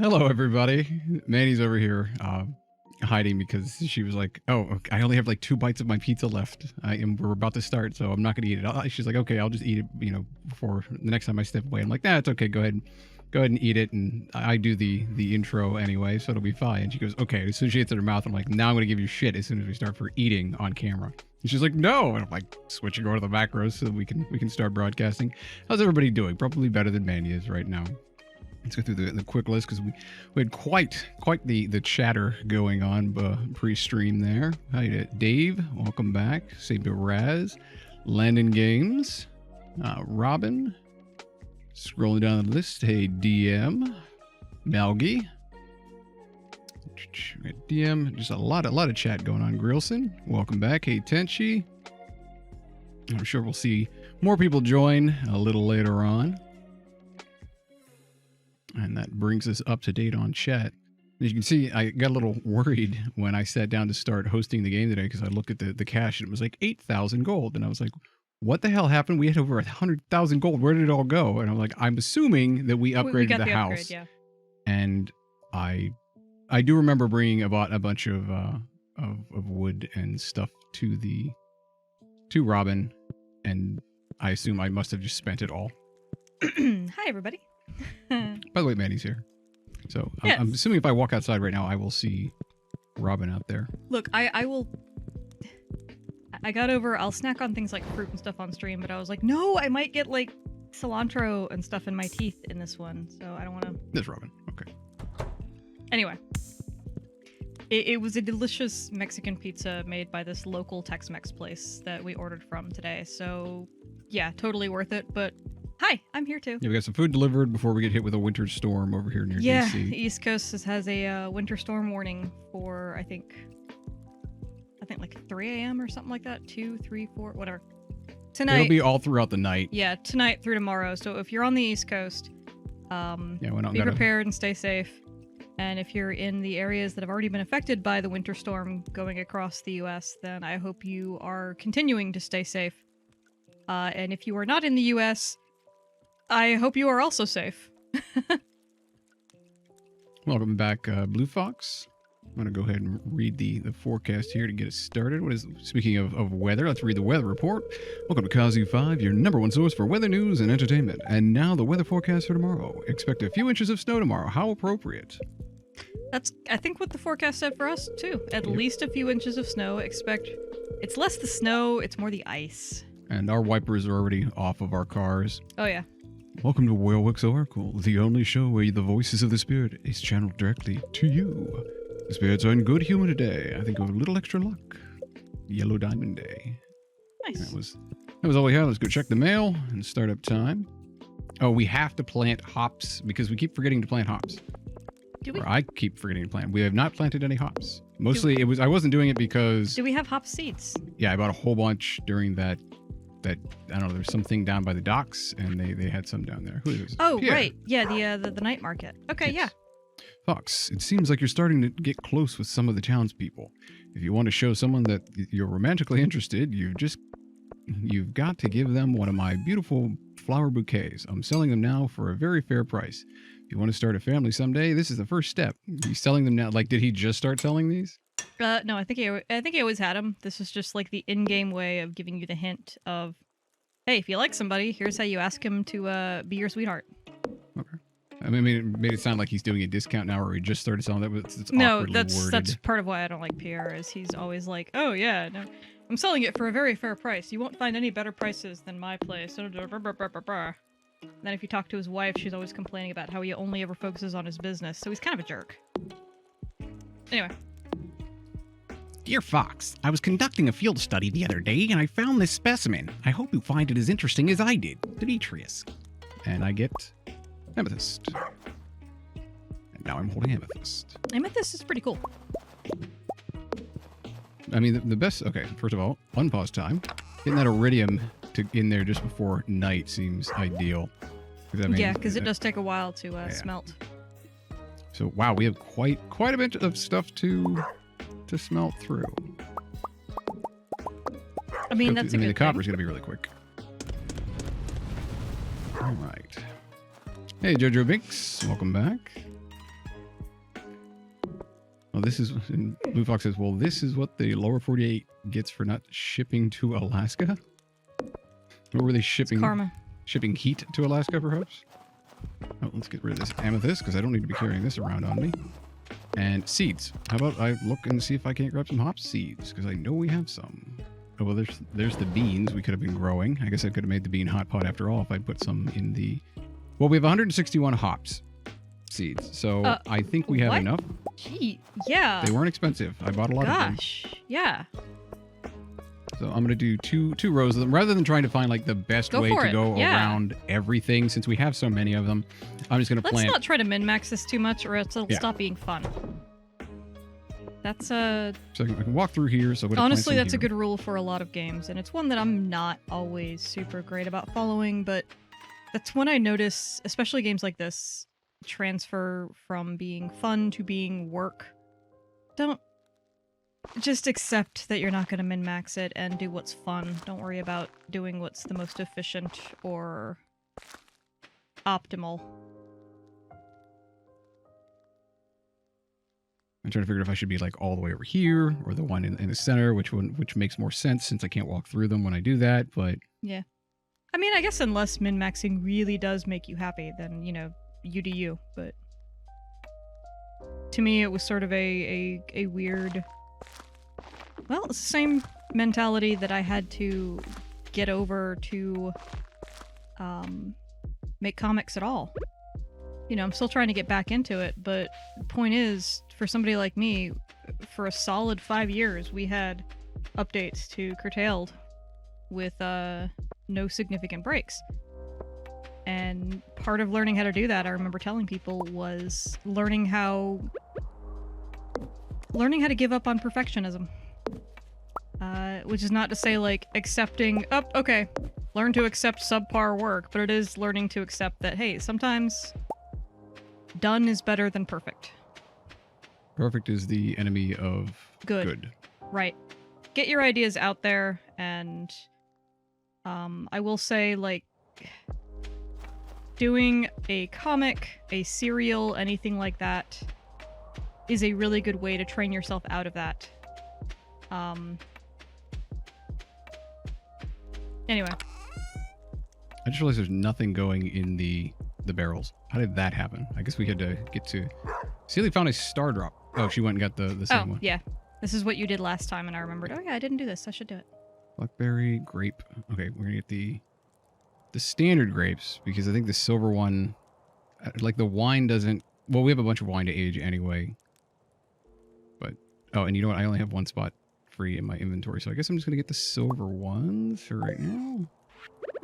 Hello, everybody. Mandy's over here hiding because she was like, "Oh, okay, I only have like 2 bites of my pizza left. We're about to start, so I'm not going to eat it." She's like, "Okay, I'll just eat it, before the next time I step away." I'm like, "Nah, it's okay. Go ahead and eat it." And I do the intro anyway, so it'll be fine. And she goes, "Okay." As soon as she gets it in her mouth, I'm like, "Now I'm going to give you shit as soon as we start for eating on camera." And she's like, "No," and I'm like switching over to the macros so we can start broadcasting. How's everybody doing? Probably better than Mandy is right now. Let's go through the quick list because we had quite the chatter going on pre-stream there. Hi, Dave. Welcome back. Saber Raz. Landon Games. Robin. Scrolling down the list. Hey, DM. Malgi. DM. Just a lot of chat going on. Grilson. Welcome back. Hey, Tenchi. I'm sure we'll see more people join a little later on. And that brings us up to date on chat. As you can see, I got a little worried when I sat down to start hosting the game today because I looked at the cash and it was like 8,000 gold. And I was like, what the hell happened? We had over 100,000 gold. Where did it all go? And I'm like, I'm assuming that we upgraded the house. Upgrade, yeah. And I do remember bringing about a bunch of wood and stuff to Robin. And I assume I must have just spent it all. Hi, everybody. By the way, Mandy's here. So yes. I'm assuming if I walk outside right now, I will see Robin out there. Look, I will... I got over, I'll snack on things like fruit and stuff on stream, but I was like, no, I might get like cilantro and stuff in my teeth in this one, so I don't want to... This Robin, okay. Anyway. It was a delicious Mexican pizza made by this local Tex-Mex place that we ordered from today, so yeah, totally worth it, but... Hi, I'm here too. Yeah, we got some food delivered before we get hit with a winter storm over here near DC. Yeah, the East Coast has a winter storm warning for, I think like 3 a.m. or something like that. 2, 3, 4, whatever. Tonight. It'll be all throughout the night. Yeah, tonight through tomorrow. So if you're on the East Coast, be prepared and stay safe. And if you're in the areas that have already been affected by the winter storm going across the U.S., then I hope you are continuing to stay safe. And if you are not in the U.S., I hope you are also safe. Welcome back, Blue Fox. I'm going to go ahead and read the forecast here to get us started. Speaking of weather, let's read the weather report. Welcome to Kazu5, your #1 source for weather news and entertainment. And now the weather forecast for tomorrow. Expect a few inches of snow tomorrow. How appropriate. That's, I think, what the forecast said for us, too. At least a few inches of snow. Expect, it's less the snow, it's more the ice. And our wipers are already off of our cars. Oh, yeah. Welcome to Warwick's Oracle, the only show where the voices of the spirit is channeled directly to you. The spirits are in good humor today. I think with a little extra luck. Yellow Diamond Day. Nice. That was all we had. Let's go check the mail and start up time. Oh, we have to plant hops because we keep forgetting to plant hops. Do we? Or I keep forgetting to plant. We have not planted any hops. Mostly I wasn't doing it because... Do we have hop seeds? Yeah, I bought a whole bunch during that I don't know, there's something down by the docks, and they had some down there. Who is this? Oh, Pierre. Right. Yeah, the night market. Okay, yes. Yeah. Fox, it seems like you're starting to get close with some of the townspeople. If you want to show someone that you're romantically interested, you've got to give them one of my beautiful flower bouquets. I'm selling them now for a very fair price. If you want to start a family someday, this is the first step. He's selling them now. Like, did he just start selling these? No, I think he always had them. This is just like the in-game way of giving you the hint of, hey, if you like somebody, here's how you ask him to be your sweetheart. Okay. I mean, it made it sound like he's doing a discount now, or he just started selling that. It's no, that's worded. That's part of why I don't like Pierre. Is he's always like, oh yeah, no, I'm selling it for a very fair price. You won't find any better prices than my place. Then if you talk to his wife, she's always complaining about how he only ever focuses on his business. So he's kind of a jerk. Anyway. Dear Fox, I was conducting a field study the other day and I found this specimen. I hope you find it as interesting as I did. Demetrius. And I get amethyst. And now I'm holding amethyst. Amethyst is pretty cool. I mean, the best... Okay, first of all, unpause time. Getting that iridium in there just before night seems ideal. Yeah, because it does take a while to smelt. So, wow, we have quite a bit of stuff to smelt through. I mean, that's a good the copper's going to be really quick. All right. Hey, Jojo Binks. Welcome back. Well, this is, and Blue Fox says, well, this is what the lower 48 gets for not shipping to Alaska? Or were they shipping karma. Shipping heat to Alaska, perhaps? Oh, let's get rid of this amethyst, because I don't need to be carrying this around on me. And seeds. How about I look and see if I can't grab some hop seeds, because I know we have some. Oh, well, there's the beans we could have been growing. I guess I could have made the bean hot pot after all if I'd put some in the... Well, we have 161 hops seeds, so I think we have enough. Gee, yeah. They weren't expensive. I bought a lot of them. Gosh, yeah. So I'm going to do two rows of them. Rather than trying to find like the best way to go around everything, since we have so many of them, I'm just going to plant... Let's not try to min-max this too much or else it'll stop being fun. That's So I can walk through here. So honestly, that's a good rule for a lot of games, and it's one that I'm not always super great about following, but that's when I notice, especially games like this, transfer from being fun to being work. Don't just accept that you're not going to min-max it and do what's fun. Don't worry about doing what's the most efficient or optimal. I'm trying to figure out if I should be like all the way over here or the one in the center, which makes more sense since I can't walk through them when I do that, but... Yeah. I mean, I guess unless min-maxing really does make you happy, then, you know, you do you, but... To me, it was sort of a weird... Well, it's the same mentality that I had to get over to make comics at all. You know, I'm still trying to get back into it, but the point is, for somebody like me, for a solid 5 years, we had updates to Curtailed with no significant breaks. And part of learning how to do that, I remember telling people, was learning how to give up on perfectionism. Which is not to say, like, accepting, okay, learn to accept subpar work, but it is learning to accept that, hey, sometimes done is better than perfect. Perfect is the enemy of good. Right. Get your ideas out there, and I will say, like, doing a comic, a serial, anything like that is a really good way to train yourself out of that. Anyway. I just realized there's nothing going in the barrels. How did that happen? I guess we had to get to... Seley found a star drop. Oh, she went and got the same one. Oh, yeah. This is what you did last time, and I remembered, oh yeah, I didn't do this. I should do it. Blackberry, grape. Okay, we're gonna get the standard grapes, because I think the silver one... Like, the wine doesn't... Well, we have a bunch of wine to age anyway. But... Oh, and you know what? I only have one spot free in my inventory, so I guess I'm just gonna get the silver ones for right now.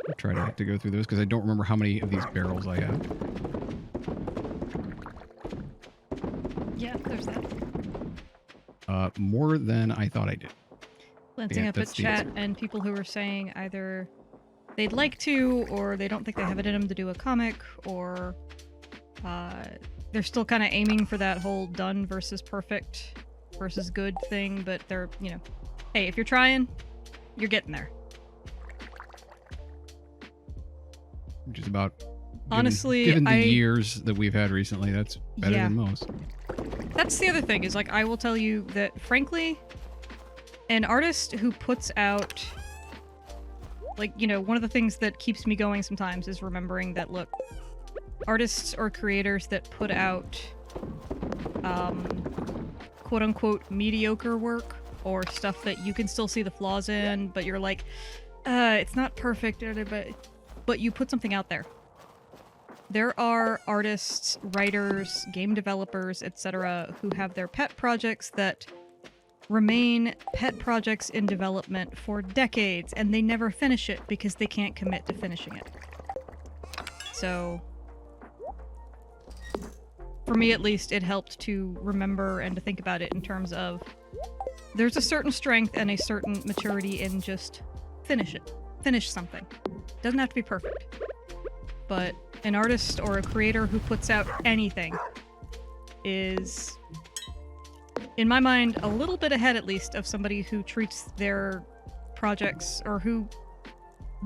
I'll try to go through those, because I don't remember how many of these barrels I have. Yeah, there's that. More than I thought I did. Glancing up at chat, and people who were saying either they'd like to, or they don't think they have it in them to do a comic, or they're still kind of aiming for that whole done versus perfect versus good thing, but they're, you know, hey, if you're trying, you're getting there. Which is about... Honestly, given the years that we've had recently, that's better than most. That's the other thing, is, like, I will tell you that, frankly, an artist who puts out, like, you know, one of the things that keeps me going sometimes is remembering that, look, artists or creators that put out, quote-unquote mediocre work, or stuff that you can still see the flaws in, but you're like, it's not perfect, but you put something out there. There are artists, writers, game developers, etc., who have their pet projects that remain pet projects in development for decades, and they never finish it because they can't commit to finishing it. So, for me at least, it helped to remember and to think about it in terms of there's a certain strength and a certain maturity in just finish it. Finish something. Doesn't have to be perfect. But an artist or a creator who puts out anything is, in my mind, a little bit ahead at least of somebody who treats their projects, or who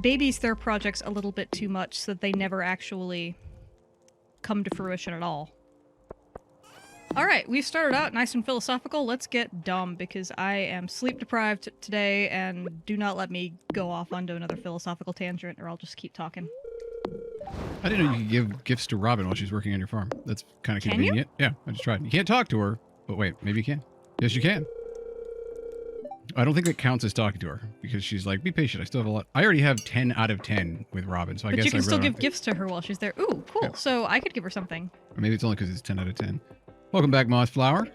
babies their projects a little bit too much so that they never actually come to fruition at all. All right, we started out nice and philosophical. Let's get dumb because I am sleep deprived today, and do not let me go off onto another philosophical tangent, or I'll just keep talking. I didn't know you could give gifts to Robin while she's working on your farm. That's kind of convenient. Yeah, I just tried. You can't talk to her, but wait, maybe you can. Yes, you can. I don't think that counts as talking to her because she's like, be patient. I still have a lot. I already have 10 out of 10 with Robin, so I guess you can still give gifts to her while she's there. Ooh, cool. Yeah. So I could give her something. Or maybe it's only because it's 10 out of 10. Welcome back, Mossflower.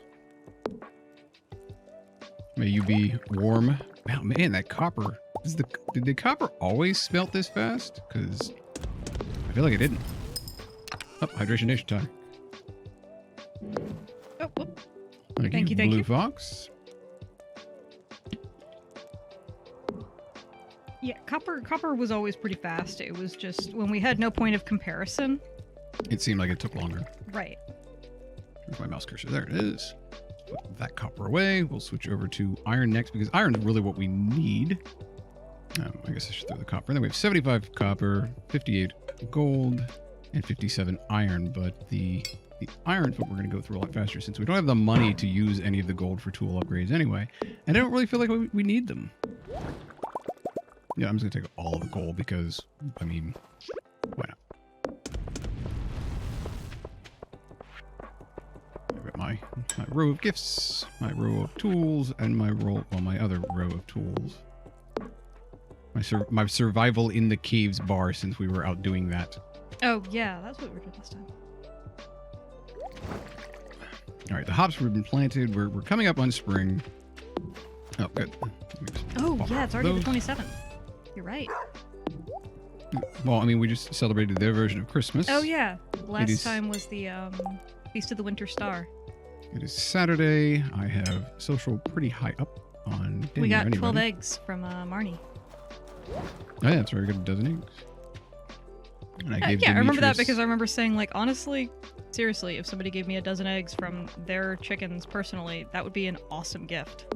May you be warm. Oh, man, that copper. Did the copper always smelt this fast? Because I feel like it didn't. Oh, hydration nation time. Oh, oh. Thank you, Blue Fox. Yeah, copper was always pretty fast. It was just when we had no point of comparison. It seemed like it took longer. Right. Where's my mouse cursor? There it is. Put that copper away. We'll switch over to iron next because iron is really what we need. I guess I should throw the copper. And then we have 75 copper, 58 gold, and 57 iron. But the iron is what we're going to go through a lot faster since we don't have the money to use any of the gold for tool upgrades anyway. And I don't really feel like we need them. Yeah, I'm just going to take all of the gold because, I mean, why not? I've got my row of gifts, my row of tools, and my other row of tools. My survival in the caves bar since we were out doing that. Oh, yeah, that's what we were doing this time. All right, the hops have been planted. We're coming up on spring. Oh, good. Oh, yeah, it's already the 27th. You're right. Well, I mean, we just celebrated their version of Christmas. Oh, yeah. Last time was the Feast of the Winter Star. It is Saturday. I have social pretty high up on dinner. We got 12 eggs from Marnie. Oh, yeah, that's right. We got a dozen eggs. And I gave I remember that because I remember saying, like, honestly, seriously, if somebody gave me a dozen eggs from their chickens personally, that would be an awesome gift.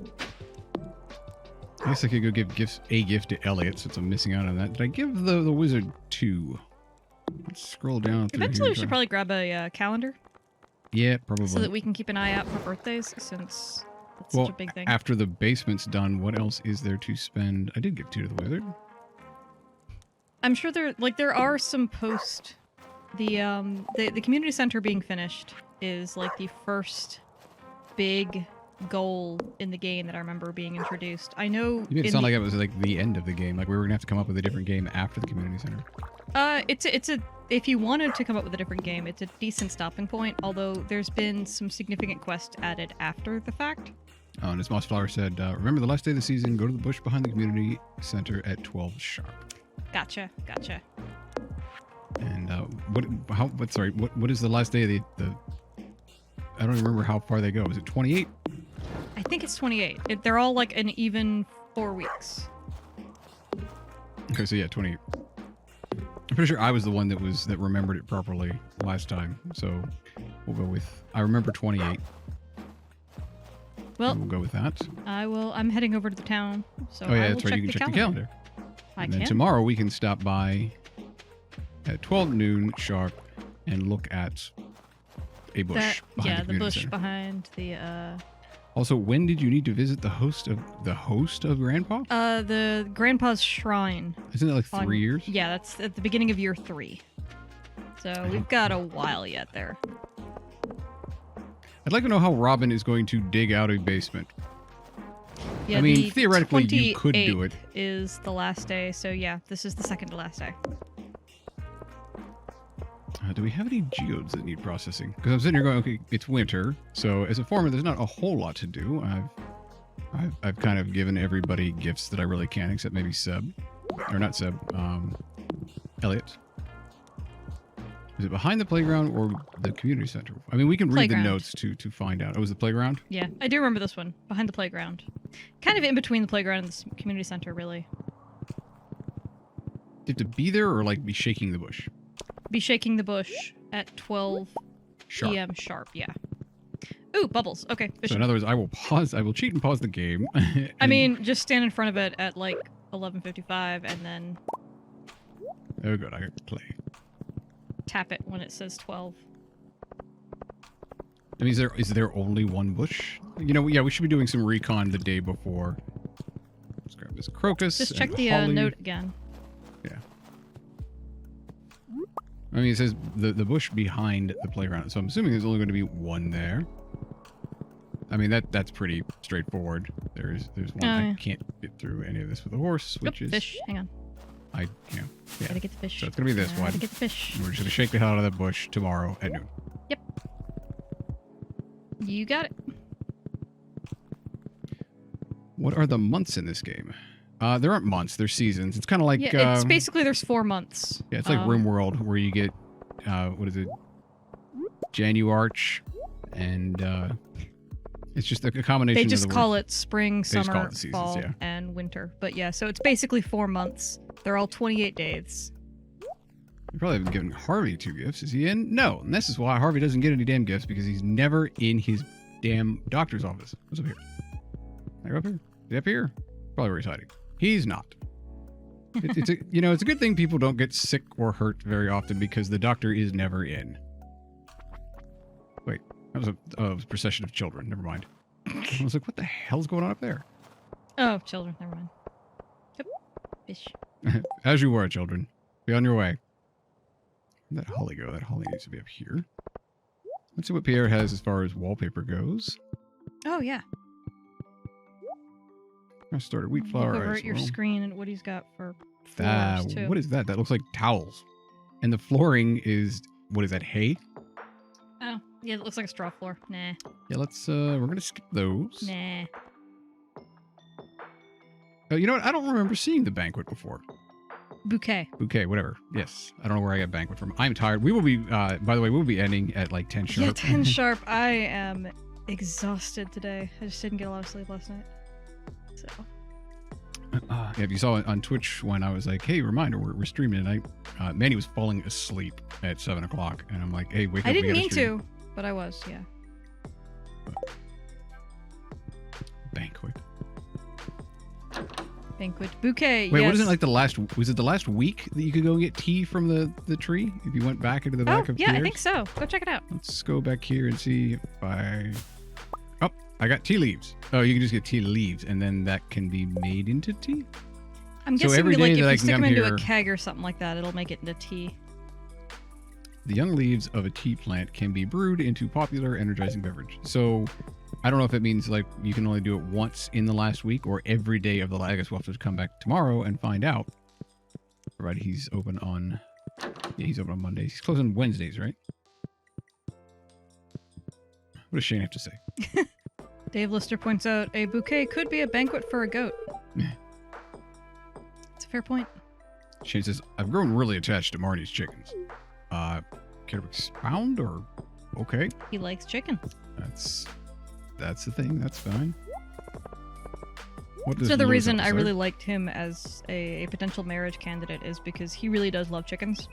I guess I could go give a gift to Elliot since I'm missing out on that. Did I give the wizard 2? Let's scroll down through Eventually, here. we should probably grab a calendar. Yeah, probably. So that we can keep an eye out for birthdays since it's such a big thing. After the basement's done, what else is there to spend? I did give 2 to the wizard. I'm sure there are some post the community center being finished is like the first big goal in the game that I remember being introduced. I know You made it sound like it was like the end of the game, like we were gonna have to come up with a different game after the community center. If you wanted to come up with a different game, it's a decent stopping point, although there's been some significant quests added after the fact. Oh, and as Mossflower said, remember the last day of the season, go to the bush behind the community center at 12 sharp. Gotcha. And what is the last day of the I don't remember how far they go. Is it 28? I think it's 28. They're all like an even 4 weeks. Okay, so yeah, 28. I'm pretty sure I was the one that remembered it properly last time. So we'll go with I remember 28. Well, we'll go with that. I'm heading over to the town, so oh yeah, I will that's right. You can check the calendar. And then tomorrow we can stop by at 12 noon sharp and look at a bush. The bush behind the. Also, when did you need to visit the host of Grandpa? The Grandpa's shrine. Isn't it like 3 years? Yeah, that's at the beginning of year 3. So we've got a while yet there. I'd like to know how Robin is going to dig out a basement. Yeah, I mean, theoretically, you could do it. Is the last day, so yeah, this is the second to last day. Do we have any geodes that need processing? Because I'm sitting here going, okay, it's winter, so as a farmer, there's not a whole lot to do. I've kind of given everybody gifts that I really can, except maybe Seb, or not Seb, Elliot. Is it behind the playground or the community center? I mean, we can read the notes to find out. Oh, was the playground? Yeah, I do remember this one. Behind the playground. Kind of in between the playground and the community center, really. Do you have to be there or, like, be shaking the bush? Be shaking the bush at 12 p.m. sharp, yeah. Ooh, bubbles. Okay. So in other words, I will cheat and pause the game. I mean, just stand in front of it at, like, 11:55 and then... Oh, good. I got to play. Tap it when it says 12. I mean, is there only one bush? You know, yeah, we should be doing some recon the day before. Let's grab this crocus. Just check the note again. Yeah. I mean, it says the bush behind the playground, so I'm assuming there's only going to be one there. I mean, that's pretty straightforward. There's one. I can't get through any of this with a horse, which is fish. Hang on. Yeah. Gotta get the fish. So it's gonna be this one. Gotta get the fish. And we're just gonna shake the hell out of that bush tomorrow at noon. Yep. You got it. What are the months in this game? There aren't months. They're seasons. It's kind of like it's basically there's 4 months. Yeah, it's like RimWorld where you get what is it? Januarch, and it's just a combination. They just of the call words. it spring, summer, seasons, fall, yeah. and winter. But yeah, so it's basically 4 months. They're all 28 days. You probably haven't given Harvey 2 gifts. Is he in? No. And this is why Harvey doesn't get any damn gifts, because he's never in his damn doctor's office. What's up here? Can I go up here? Is he up here? Probably where he's hiding. He's not. It's a good thing people don't get sick or hurt very often, because the doctor is never in. Wait, that was a procession of children. Never mind. I was like, what the hell's going on up there? Oh, children. Never mind. Yep. Fish. As you were, children. Be on your way. Where'd that holly go? That holly needs to be up here. Let's see what Pierre has as far as wallpaper goes. Oh, yeah. I started wheat flour. Look over at your screen and what he's got for floors, too. What is that? That looks like towels. And the flooring is, what is that, hay? Oh, yeah, it looks like a straw floor. Nah. Yeah, let's, we're going to skip those. Nah. You know what? I don't remember seeing the banquet before. Bouquet, whatever. Yes. I don't know where I got banquet from. I'm tired. We will be, by the way, we'll be ending at like 10 sharp. Yeah, 10 sharp. I am exhausted today. I just didn't get a lot of sleep last night. So. Yeah, if you saw on Twitch when I was like, hey, reminder, we're streaming tonight. Mandy was falling asleep at 7 o'clock. And I'm like, hey, wake up. I didn't mean to, but I was, yeah. Banquet. Bouquet, Wait, yes. wasn't it like was it the last week that you could go get tea from the tree? If you went back into the back of yeah, Pierre's? I think so. Go check it out. Let's go back here and see if I got tea leaves. Oh, you can just get tea leaves, and then that can be made into tea? I'm guessing every day if that I you can stick come them into here, a keg or something like that, it'll make it into tea. The young leaves of a tea plant can be brewed into popular energizing beverage. So I don't know if it means like you can only do it once in the last week or every day of the last. I guess we'll have to come back tomorrow and find out. Provided he's open on... Yeah, he's open on Mondays. He's closed on Wednesdays, right? What does Shane have to say? Dave Lister points out, a bouquet could be a banquet for a goat. It's a fair point. Shane says, I've grown really attached to Marnie's chickens. Care to expound or... Okay. He likes chicken. That's the thing. That's fine. So the reason I really liked him as a potential marriage candidate is because he really does love chickens.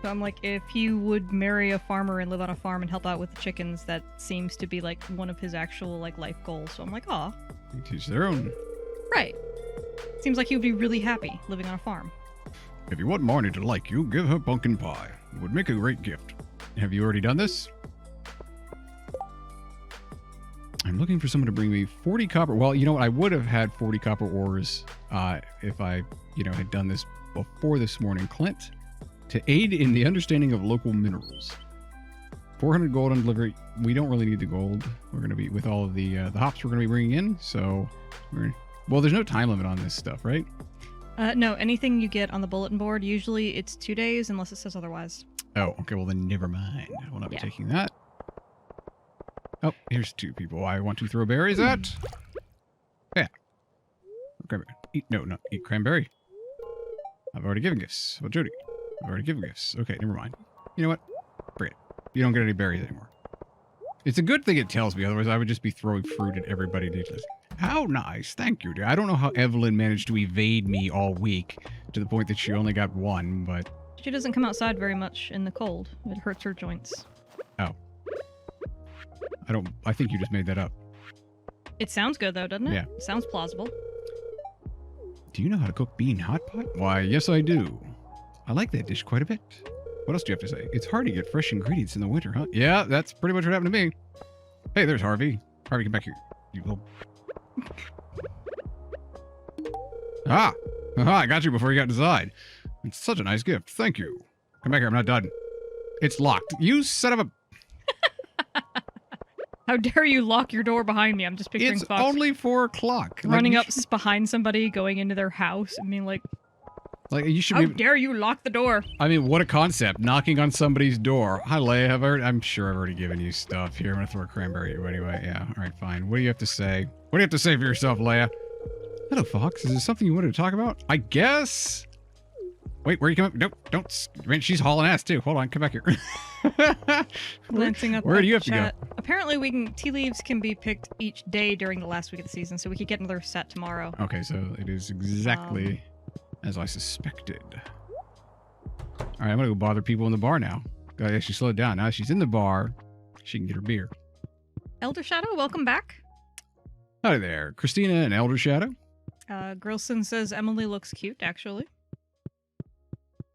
So I'm like, if he would marry a farmer and live on a farm and help out with the chickens, that seems to be like one of his actual like life goals. So I'm like, aw. They teach their own. Right. Seems like he would be really happy living on a farm. If you want Marnie to like you, give her pumpkin pie. It would make a great gift. Have you already done this? I'm looking for someone to bring me 40 copper. Well, you know what? I would have had 40 copper ores if I, had done this before this morning. Clint, to aid in the understanding of local minerals. 400 gold on delivery. We don't really need the gold. We're going to be with all of the hops we're going to be bringing in. So, well, there's no time limit on this stuff, right? No, anything you get on the bulletin board, usually it's 2 days unless it says otherwise. Oh, okay. Well, then never mind. I will not be taking that. Oh, here's 2 people I want to throw berries at. Yeah. Cranberry. Eat cranberry. I've already given gifts. Well, Jody, I've already given gifts. Okay, never mind. You know what? Forget it. You don't get any berries anymore. It's a good thing it tells me, otherwise I would just be throwing fruit at everybody needless. How nice. Thank you, dear. I don't know how Evelyn managed to evade me all week to the point that she only got 1, but... She doesn't come outside very much in the cold. It hurts her joints. Oh. I think you just made that up. It sounds good, though, doesn't it? Yeah. It sounds plausible. Do you know how to cook bean hot pot? Why, yes I do. I like that dish quite a bit. What else do you have to say? It's hard to get fresh ingredients in the winter, huh? Yeah, that's pretty much what happened to me. Hey, there's Harvey. Harvey, come back here. You little... Ah! Aha, I got you before you got inside. It's such a nice gift. Thank you. Come back here. I'm not done. It's locked. You son of a... How dare you lock your door behind me? I'm just picturing It's Fox only 4 o'clock. running up behind somebody, going into their house, and being like, you should how dare you lock the door? I mean, what a concept. Knocking on somebody's door. Hi, Leia. I'm sure I've already given you stuff. Here, I'm going to throw a cranberry at you anyway. Yeah, all right, fine. What do you have to say? What do you have to say for yourself, Leia? Hello, Fox. Is there something you wanted to talk about? I guess... Wait, where are you coming? Nope, don't. Man, she's hauling ass, too. Hold on, come back here. Glancing up where do you have chat. to go? Apparently, tea leaves can be picked each day during the last week of the season, so we could get another set tomorrow. Okay, so it is exactly as I suspected. All right, I'm going to go bother people in the bar now. Gotta actually slow it down. Now she's in the bar, she can get her beer. Elder Shadow, welcome back. Hi there, Christina and Elder Shadow. Grilson says Emily looks cute, actually.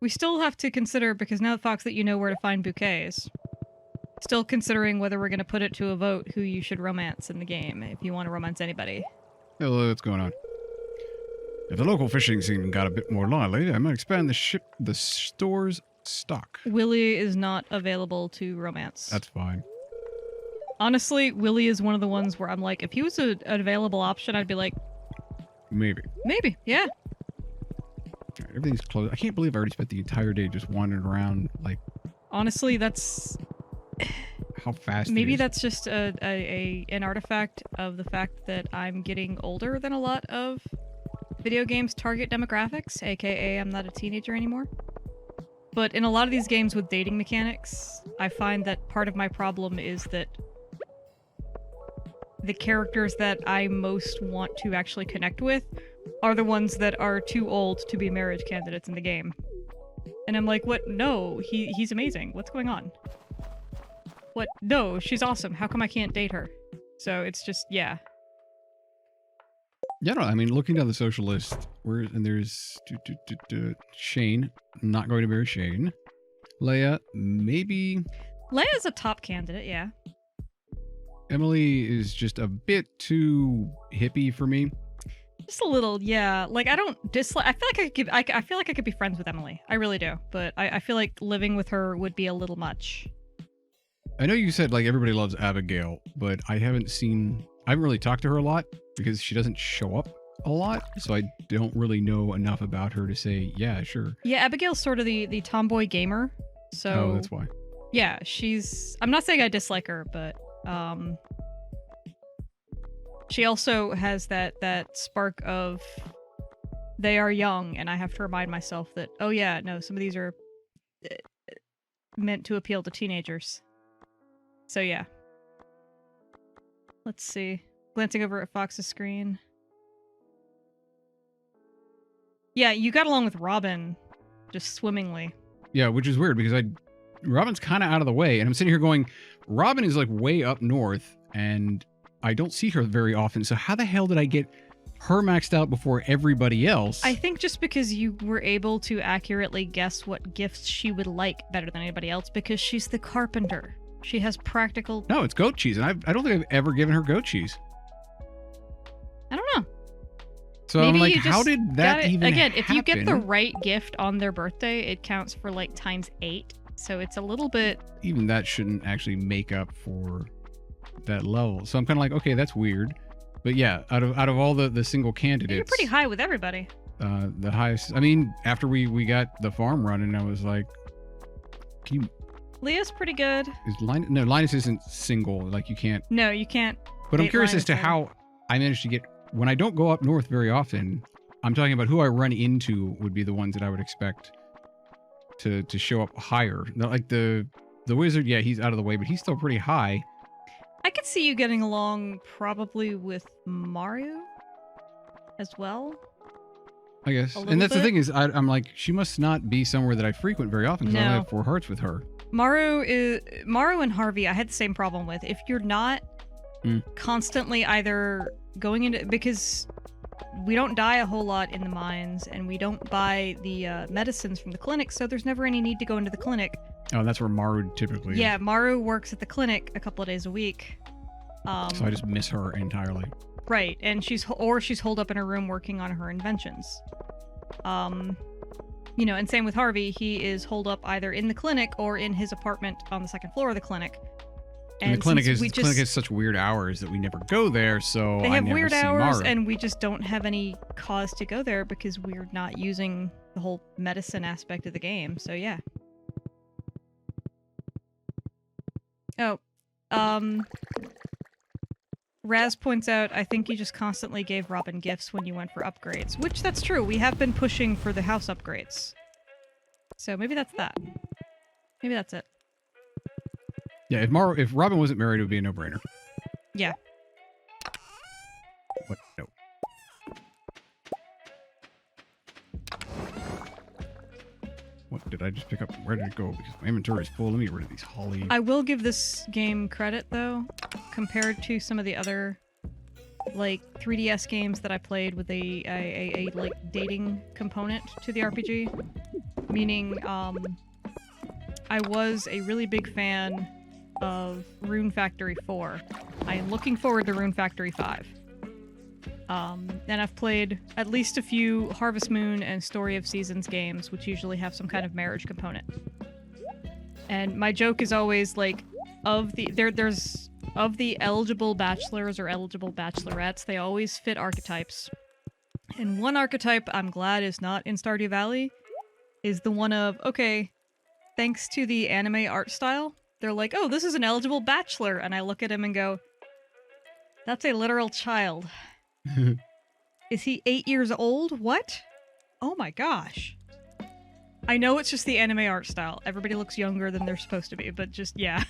We still have to consider, because now, Fox, that you know where to find bouquets, still considering whether we're going to put it to a vote who you should romance in the game, if you want to romance anybody. Hello, what's going on? If the local fishing scene got a bit more lively, I might expand the store's stock. Willie is not available to romance. That's fine. Honestly, Willie is one of the ones where I'm like, if he was an available option, I'd be like... Maybe, yeah. Right, everything's closed. I can't believe I already spent the entire day just wandering around, like... Honestly, that's... How fast Maybe it is. that's just an artifact of the fact that I'm getting older than a lot of video games' target demographics, aka I'm not a teenager anymore. But in a lot of these games with dating mechanics, I find that part of my problem is that the characters that I most want to actually connect with are the ones that are too old to be marriage candidates in the game. And I'm like, what? No, he's amazing. What's going on? What? No, she's awesome. How come I can't date her? So it's just, yeah. Yeah, no, I mean, looking down the social list, there's Shane. I'm not going to marry Shane. Leia, maybe. Leia's a top candidate, yeah. Emily is just a bit too hippie for me. Just a little, yeah. Like, I don't dislike. I feel like I could be friends with Emily. I really do. But I feel like living with her would be a little much. I know you said like everybody loves Abigail, but I haven't really talked to her a lot because she doesn't show up a lot, so I don't really know enough about her to say, yeah, sure. Yeah, Abigail's sort of the tomboy gamer, so... Oh, that's why. Yeah, I'm not saying I dislike her, but, she also has that spark of, they are young, and I have to remind myself that, oh yeah, no, some of these are meant to appeal to teenagers. So yeah. Let's see. Glancing over at Fox's screen. Yeah, you got along with Robin just swimmingly. Yeah, which is weird because Robin's kind of out of the way, and I'm sitting here going, Robin is like way up north, and I don't see her very often, so how the hell did I get her maxed out before everybody else? I think just because you were able to accurately guess what gifts she would like better than anybody else, because she's the carpenter. She has practical... No, it's goat cheese, and I don't think I've ever given her goat cheese. I don't know. So maybe I'm like, how did that even Again, happen? if you get the right gift on their birthday, it counts for like ×8. So it's a little bit... Even that shouldn't actually make up for that level. So I'm kind of like, okay, that's weird. But yeah, out of all the single candidates... You're pretty high with everybody. The highest... I mean, after we got the farm running, I was like, can you... Leah's pretty good. No, Linus isn't single. Like, you can't... No, you can't. But I'm curious as to how I managed to get... When I don't go up north very often, I'm talking about who I run into would be the ones that I would expect to show up higher. Like the wizard, yeah, he's out of the way, but he's still pretty high. I could see you getting along probably with Mario as well. I guess. And that's the thing is, I'm like, she must not be somewhere that I frequent very often because I only have 4 hearts with her. Maru and Harvey, I had the same problem with. If you're not constantly either going into... Because we don't die a whole lot in the mines, and we don't buy the medicines from the clinic, so there's never any need to go into the clinic. Oh, that's where Maru typically is. Yeah, Maru works at the clinic a couple of days a week. So I just miss her entirely. Right, and she's holed up in her room working on her inventions. You know, and same with Harvey. He is holed up either in the clinic or in his apartment on the second floor of the clinic. And the clinic has such weird hours that we never go there, so they have weird hours, Mara. And we just don't have any cause to go there because we're not using the whole medicine aspect of the game. So yeah. Oh, Raz points out, I think you just constantly gave Robin gifts when you went for upgrades, which that's true. We have been pushing for the house upgrades. So maybe that's that. Maybe that's it. Yeah, if Robin wasn't married, it would be a no-brainer. Yeah. What? No. What did I just pick up? Where did it go? Because my inventory is full. Let me get rid of these holly. I will give this game credit, though, compared to some of the other, like, 3DS games that I played with a like, dating component to the RPG. Meaning, I was a really big fan of Rune Factory 4. I am looking forward to Rune Factory 5. And I've played at least a few Harvest Moon and Story of Seasons games, which usually have some kind of marriage component. And my joke is always like, of the eligible bachelors or eligible bachelorettes, they always fit archetypes. And one archetype I'm glad is not in Stardew Valley is the one of, okay, thanks to the anime art style, they're like, oh, this is an eligible bachelor. And I look at him and go, that's a literal child. Is he 8 years old? What? Oh my gosh. I know it's just the anime art style. Everybody looks younger than they're supposed to be, but just, yeah.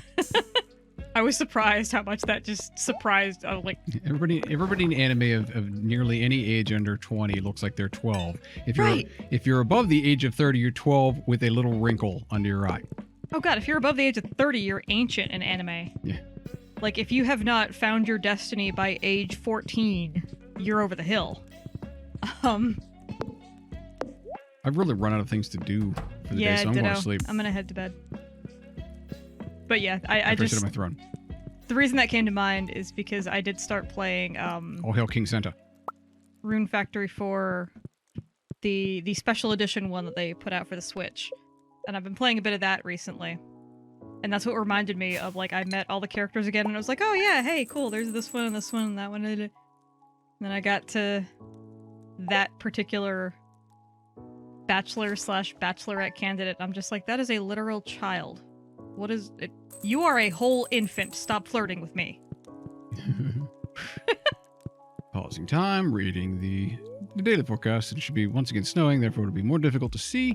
I was surprised how much that just surprised. Like everybody in anime of nearly any age under 20 looks like they're 12. If you're above the age of 30, you're 12 with a little wrinkle under your eye. Oh god, if you're above the age of 30, you're ancient in anime. Yeah. Like, if you have not found your destiny by age 14, you're over the hill. I've really run out of things to do for the day, so I'm going to sleep. I'm going to head to bed. But yeah, I just... sit on my throne. The reason that came to mind is because I did start playing... All Hail King Santa. Rune Factory 4, the special edition one that they put out for the Switch. And I've been playing a bit of that recently. And that's what reminded me of, like, I met all the characters again, and I was like, oh yeah, hey, cool, there's this one, and this one, and that one. And then I got to that particular bachelor/bachelorette candidate, and I'm just like, that is a literal child. What is it? You are a whole infant. Stop flirting with me. Pausing time, reading the daily forecast. It should be once again snowing, therefore it'll be more difficult to see.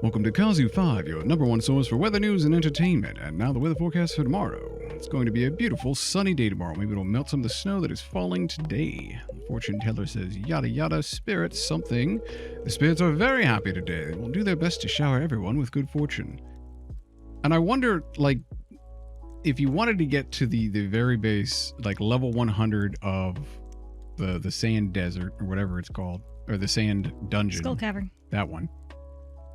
Welcome to Kazu 5, your #1 source for weather news and entertainment. And now the weather forecast for tomorrow. It's going to be a beautiful sunny day tomorrow. Maybe it'll melt some of the snow that is falling today. The fortune teller says, yada yada, spirits, something. The spirits are very happy today. They will do their best to shower everyone with good fortune. And I wonder, like, if you wanted to get to the very base, like level 100 of the sand desert, or whatever it's called, or the sand dungeon. Skull Cavern. That one.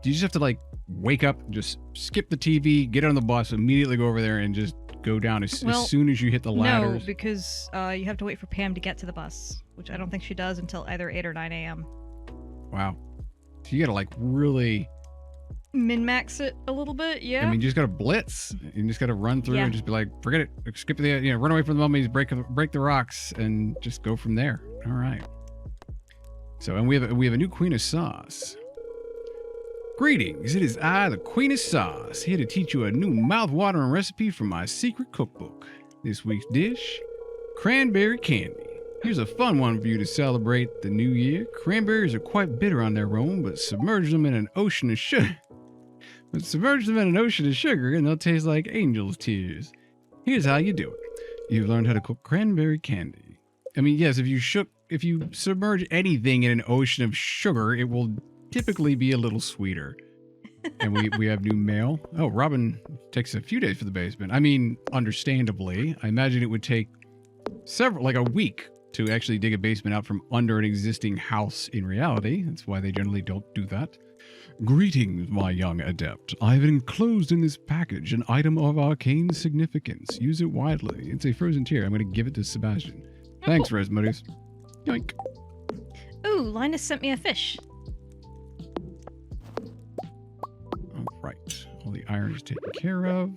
Do you just have to, like, wake up, just skip the TV, get on the bus, immediately go over there, and just go down as soon as you hit the ladders? No, because you have to wait for Pam to get to the bus, which I don't think she does until either 8 or 9 a.m. Wow. So you gotta, like, really... min-max it a little bit, yeah. I mean, you just gotta blitz. You just gotta run through and just be like, forget it. Skip the, run away from the mummies, break the rocks, and just go from there. All right. So, and we have a new Queen of Sauce. Greetings, it is I, the Queen of Sauce, here to teach you a new mouth-watering recipe from my secret cookbook. This week's dish, cranberry candy. Here's a fun one for you to celebrate the new year. Cranberries are quite bitter on their own, but submerge them in an ocean of sugar. And they'll taste like angel's tears. Here's how you do it. You've learned how to cook cranberry candy. I mean, yes, if you submerge anything in an ocean of sugar, it will typically be a little sweeter. And we have new mail. Oh, Robin takes a few days for the basement. I mean, understandably. I imagine it would take like a week to actually dig a basement out from under an existing house in reality. That's why they generally don't do that. Greetings, my young adept. I've enclosed in this package an item of arcane significance. Use it widely. It's a frozen tear. I'm going to give it to Sebastian. Thanks, Rasmodius. Yoink. Ooh, Linus sent me a fish. All right. All the iron is taken care of.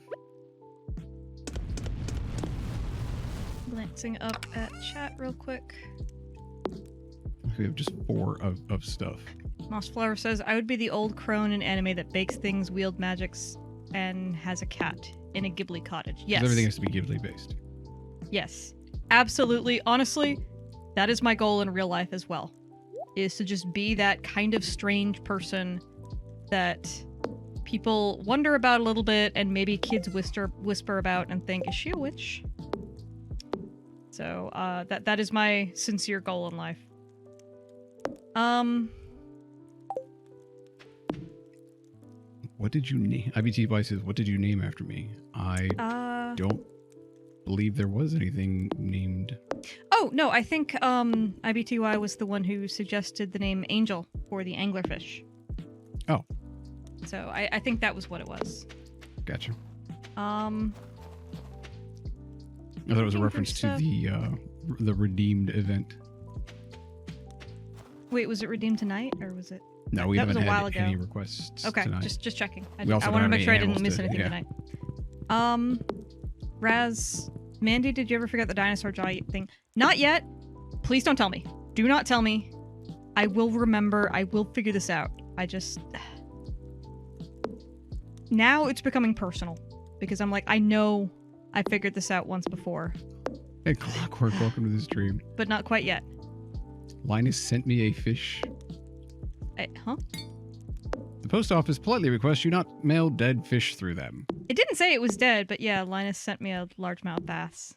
Glancing up at chat real quick. We have just 4 of stuff. Mossflower says, I would be the old crone in anime that bakes things, wield magics, and has a cat in a Ghibli cottage. Yes. Everything has to be Ghibli based. Yes. Absolutely. Honestly, that is my goal in real life as well. Is to just be that kind of strange person that people wonder about a little bit and maybe kids whisper about and think, is she a witch? So, that is my sincere goal in life. What did you name? IBTY says, what did you name after me? I don't believe there was anything named. Oh, no, I think IBTY was the one who suggested the name Angel for the anglerfish. Oh. So I think that was what it was. Gotcha. I thought it was a reference to the redeemed event. Wait, was it redeemed tonight, or was it? No, we haven't had any ago. requests Okay, tonight. just checking. I We also want to don't make have sure I any didn't miss animals anything tonight. Raz, Mandy, did you ever forget the dinosaur jaw thing? Not yet. Please don't tell me. Do not tell me. I will remember. I will figure this out. I just... Now it's becoming personal. Because I'm like, I know I figured this out once before. Hey, Clockwork, welcome to the stream. But not quite yet. Linus sent me a fish. Huh? The post office politely requests you not mail dead fish through them. It didn't say it was dead, but yeah, Linus sent me a largemouth bass.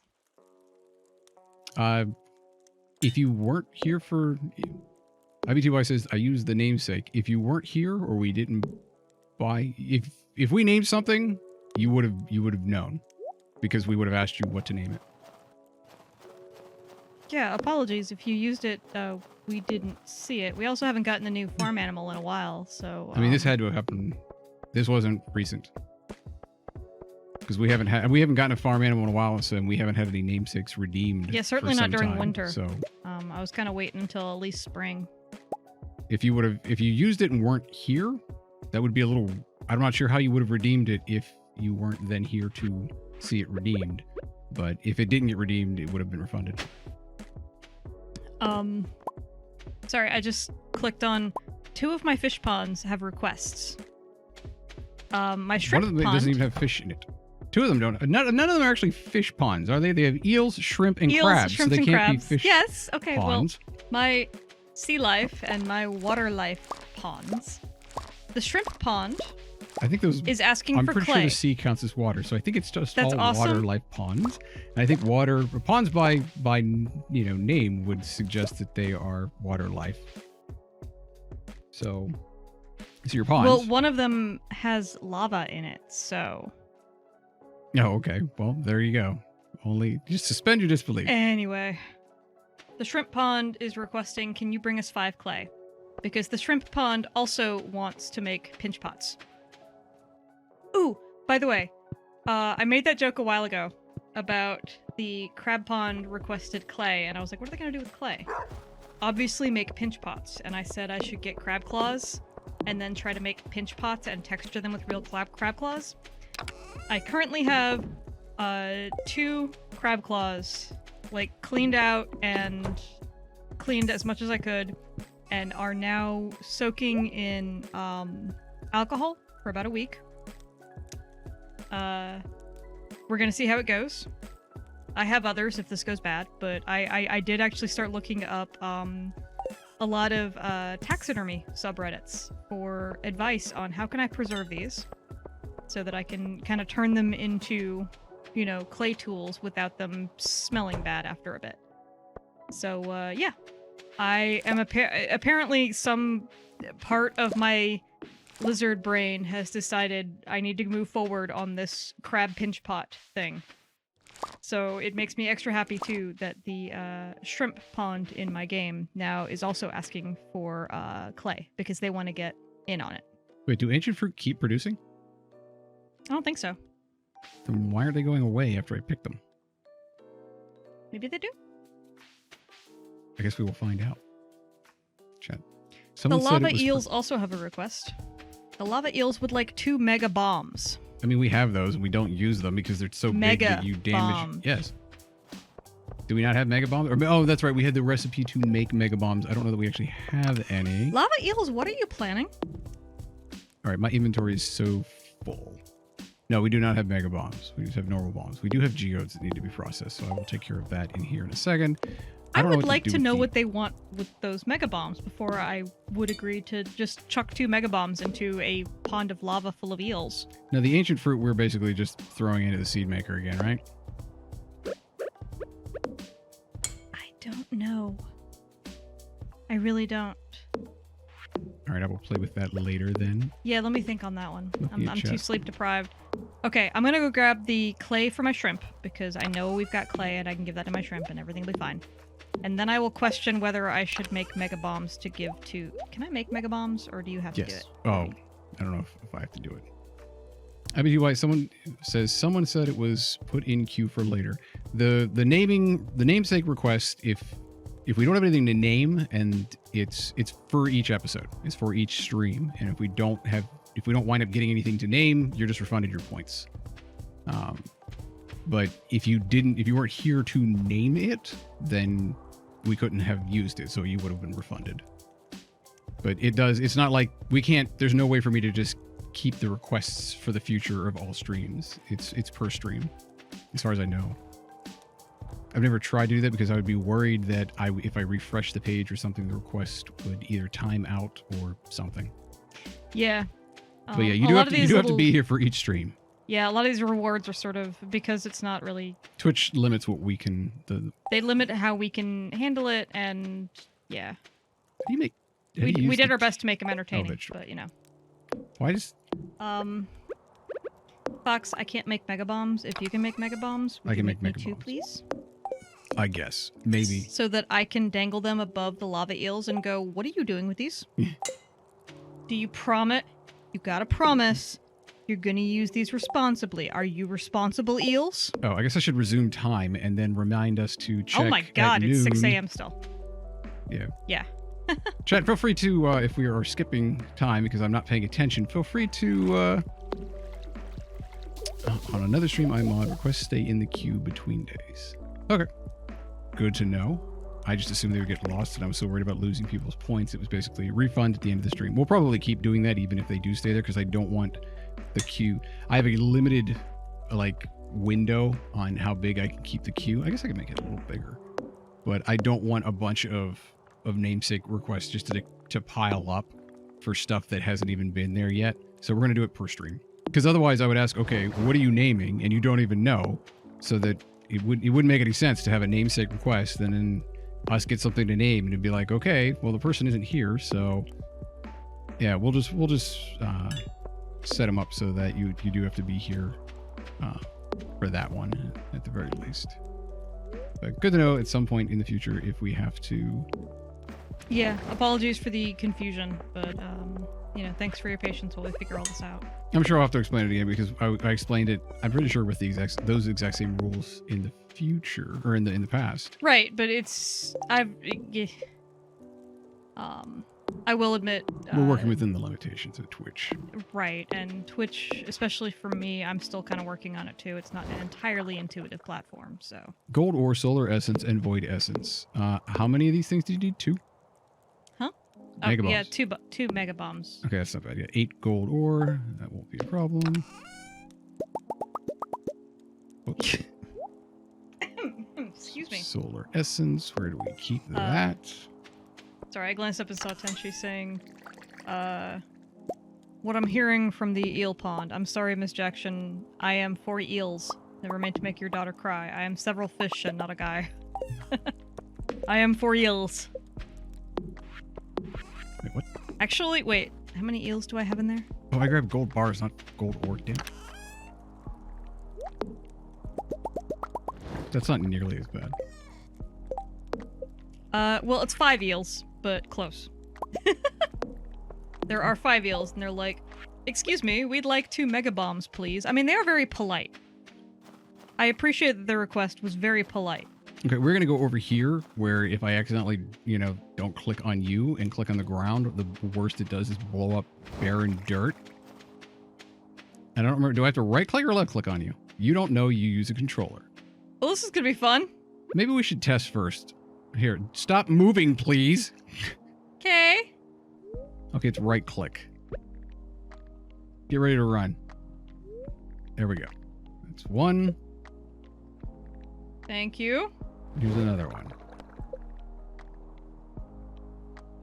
If you weren't here for... IBTY says, I used the namesake. If you weren't here or we didn't buy... If we named something, you would have known. Because we would have asked you what to name it. Yeah, apologies. If you used it, we didn't see it. We also haven't gotten the new farm animal in a while, so... I mean, this had to have happened. This wasn't recent. Because we haven't gotten a farm animal in a while, so we haven't had any namesakes redeemed. Yeah, certainly not during time, winter. So I was kind of waiting until at least spring. If you used it and weren't here, that would be a little... I'm not sure how you would have redeemed it if you weren't then here to see it redeemed. But if it didn't get redeemed, it would have been refunded. Sorry, I just clicked on 2 of my fish ponds have requests. My shrimp pond... One of them doesn't even have fish in it. 2 of them don't. None of them are actually fish ponds, are they? They have eels, shrimp, and crabs. Shrimp, so they and can't crabs. be fish Yes, okay, ponds. Well, my sea life and my water life ponds. The shrimp pond I think those is asking I'm for pretty clay. sure the sea counts as water, so I think it's just That's all awesome. water life ponds. And I think ponds by name would suggest that they are water life. So your ponds. Well, one of them has lava in it, so... Oh, okay. Well, there you go. Only just suspend your disbelief. Anyway, the shrimp pond is requesting, can you bring us 5 clay? Because the shrimp pond also wants to make pinch pots. Ooh, by the way, I made that joke a while ago about the crab pond requested clay, and I was like, what are they going to do with clay? Obviously make pinch pots, and I said I should get crab claws and then try to make pinch pots and texture them with real crab claws. I currently have 2 crab claws, like, cleaned out and cleaned as much as I could, and are now soaking in alcohol for about a week. We're gonna see how it goes. I have others if this goes bad, but I did actually start looking up a lot of taxidermy subreddits for advice on how can I preserve these so that I can kind of turn them into, clay tools without them smelling bad after a bit. So, yeah. I am apparently some part of my lizard brain has decided I need to move forward on this crab pinch pot thing. So it makes me extra happy too that the shrimp pond in my game now is also asking for clay because they want to get in on it. Wait, do ancient fruit keep producing? I don't think so. Then why are they going away after I pick them? Maybe they do. I guess we will find out. Chat. The lava eels also have a request. The lava eels would like 2 mega bombs. I mean, we have those and we don't use them because they're so big that you damage. Bomb. Yes. Do we not have mega bombs? Oh, that's right. We had the recipe to make mega bombs. I don't know that we actually have any. Lava eels, what are you planning? All right, my inventory is so full. No, we do not have mega bombs. We just have normal bombs. We do have geodes that need to be processed, so I will take care of that in here in a second. I would like to know what they want with those mega bombs before I would agree to just chuck 2 mega bombs into a pond of lava full of eels. Now, the ancient fruit, we're basically just throwing into the seed maker again, right? I don't know. I really don't. All right, I will play with that later then. Yeah, let me think on that one. I'm too sleep deprived. Okay, I'm going to go grab the clay for my shrimp because I know we've got clay and I can give that to my shrimp and everything will be fine. And then I will question whether I should make mega bombs to give to... Can I make mega bombs or do you have to do it? Oh, I don't know if I have to do it. I mean, why someone said it was put in queue for later. The namesake request, if we don't have anything to name and it's for each episode, it's for each stream, and if we don't wind up getting anything to name, you're just refunded your points. But if you weren't here to name it, then we couldn't have used it, so you would have been refunded. But it's not like we can't, there's no way for me to just keep the requests for the future of all streams. It's per stream, as far as I know. I've never tried to do that because I would be worried that if I refresh the page or something, the request would either time out or something. Yeah. But yeah, you do have to be here for each stream. Yeah, a lot of these rewards are sort of, because it's not really... Twitch limits what we can... They limit how we can handle it, and yeah. How do you make... We did our best to make them entertaining, but you know. Why just... Fox, I can't make mega bombs. If you can make mega bombs, I can make mega bombs. Too, please? I guess. Maybe. So that I can dangle them above the lava eels and go, what are you doing with these? Do you promise? You gotta promise you're gonna use these responsibly. Are you responsible, eels? Oh, I guess I should resume time and then remind us to check. Oh my god, it's 6 noon. a.m. still. Yeah. Yeah. Chat, feel free to, if we are skipping time because I'm not paying attention, feel free to, on another stream I mod, request stay in the queue between days. Okay. Good to know. I just assumed they would get lost, and I was so worried about losing people's points. It was basically a refund at the end of the stream. We'll probably keep doing that even if they do stay there, because I don't want the queue. I have a limited, window on how big I can keep the queue. I guess I can make it a little bigger, but I don't want a bunch of namesake requests just to pile up for stuff that hasn't even been there yet. So we're going to do it per stream, because otherwise I would ask, okay, what are you naming? And you don't even know, so that it wouldn't make any sense to have a namesake request and then us get something to name and it'd be like, okay, well the person isn't here, so yeah, we'll just set them up so that you do have to be here for that one at the very least. But good to know at some point in the future if we have to. Yeah, apologies for the confusion, but thanks for your patience while we figure all this out. I'm sure I'll have to explain it again because I explained it, I'm pretty sure, with those exact same rules in the future or in the past. Right, but I will admit we're working within the limitations of Twitch. Right, and Twitch, especially for me, I'm still kind of working on it too. It's not an entirely intuitive platform, so. Gold ore, solar essence, and void essence. How many of these things do you need? 2? Mega bombs. Yeah, two mega bombs. Okay, that's not bad. Yeah, 8 gold ore. That won't be a problem. Oops. Excuse me. Solar essence. Where do we keep that? Sorry, I glanced up and saw Tenchi saying, what I'm hearing from the eel pond. I'm sorry, Miss Jackson. I am 4 eels. Never meant to make your daughter cry. I am several fish and not a guy. I am 4 eels. Wait, what? Actually, wait. How many eels do I have in there? Oh, I grabbed gold bars, not gold ore. Damn. That's not nearly as bad. Well, it's 5 eels, but close. There are 5 eels, and they're like, excuse me, we'd like 2 mega bombs, please. I mean, they are very polite. I appreciate that their request was very polite. Okay, we're going to go over here, where if I accidentally, you know, don't click on you and click on the ground, the worst it does is blow up barren dirt. I don't remember, do I have to right-click or left-click on you? You don't know you use a controller. Well, this is going to be fun. Maybe we should test first. Here, stop moving, please. Okay. Okay, it's right-click. Get ready to run. There we go. That's 1. Thank you. Here's another one.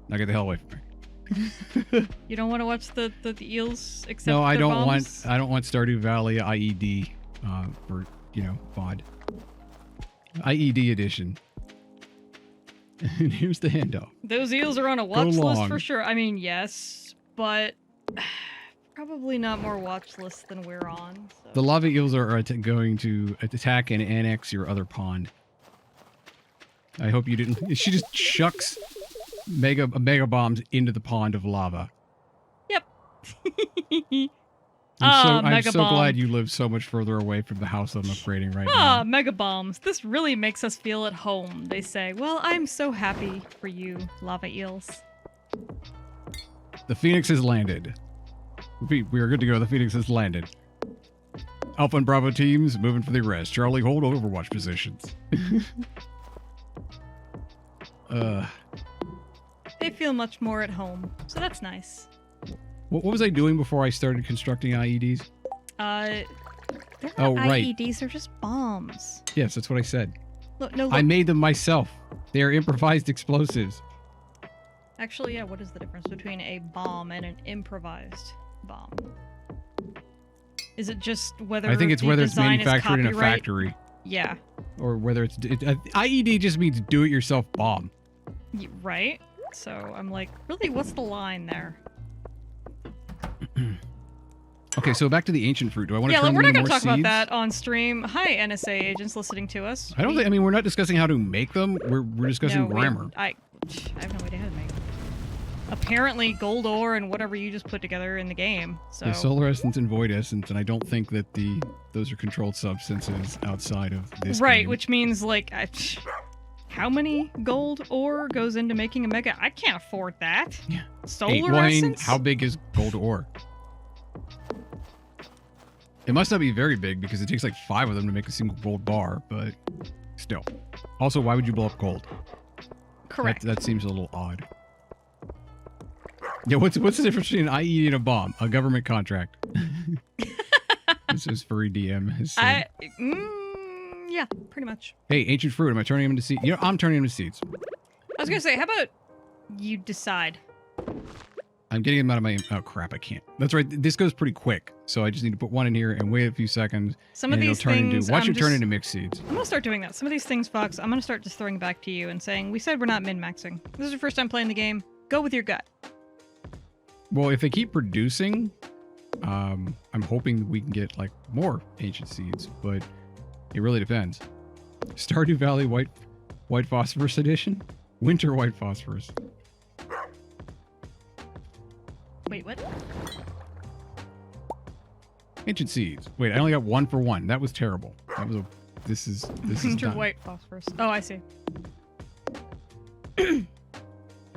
Now get the hell away from me. You don't want to watch the eels accept No, I their don't bombs? want Stardew Valley IED for, you know, VOD. IED edition. And here's the handoff. Those eels are on a watch list for sure. I mean, yes, but probably not more watch lists than we're on. So. The lava eels are going to attack and annex your other pond. I hope you didn't. She just chucks mega bombs into the pond of lava. Yep. I'm so glad you live so much further away from the house I'm upgrading right now. Mega bombs. This really makes us feel at home, they say. Well, I'm so happy for you, lava eels. The Phoenix has landed. We are good to go. The Phoenix has landed. Alpha and Bravo teams moving for the arrest. Charlie, hold overwatch positions. They feel much more at home, so that's nice. What was I doing before I started constructing IEDs? They're not right. IEDs, they're just bombs. Yes, that's what I said. Look. I made them myself. They are improvised explosives. Actually, yeah, what is the difference between a bomb and an improvised bomb? Is it just whether I think it's whether it's manufactured in a copyright? factory. Yeah. Or whether it's... IED just means do-it-yourself bomb. Right? So I'm like, really, what's the line there? Okay, so back to the ancient fruit. Do I want to turn we're not going going to to talk about that on stream. Hi, NSA agents listening to us. I don't think... I mean, we're not discussing how to make them. We're discussing grammar. I have no idea how to make them. Apparently gold ore and whatever you just put together in the game. So There's solar essence and void essence, and I don't think that those are controlled substances outside of this game. which means like how many gold ore goes into making a mega? I can't afford that. Yeah. Solar essence? How big is gold ore? It must not be very big because it takes like 5 of them to make a single gold bar, but still. Also, why would you blow up gold? Correct. That seems a little odd. Yeah, what's the difference between an IE and a bomb? A government contract. This is furry DM. Yeah, pretty much. Hey, ancient fruit, am I turning them into seeds? You know, I'm turning them into seeds. I was gonna say, how about you decide? I'm getting them out of my... Oh, crap, I can't. That's right, this goes pretty quick. So I just need to put one in here and wait a few seconds. Some of these things... Watch it turn into mixed seeds. I'm gonna start doing that. Some of these things, Fox, I'm gonna start just throwing back to you and saying, we said we're not min-maxing. This is your first time playing the game. Go with your gut. Well, if they keep producing, I'm hoping we can get, like, more ancient seeds, but it really depends. Stardew Valley White Phosphorus Edition? Winter White Phosphorus. Wait, what? Ancient seeds. Wait, I only got 1 for 1. That was terrible. That was a... This is Winter done. White Phosphorus. Oh, I see.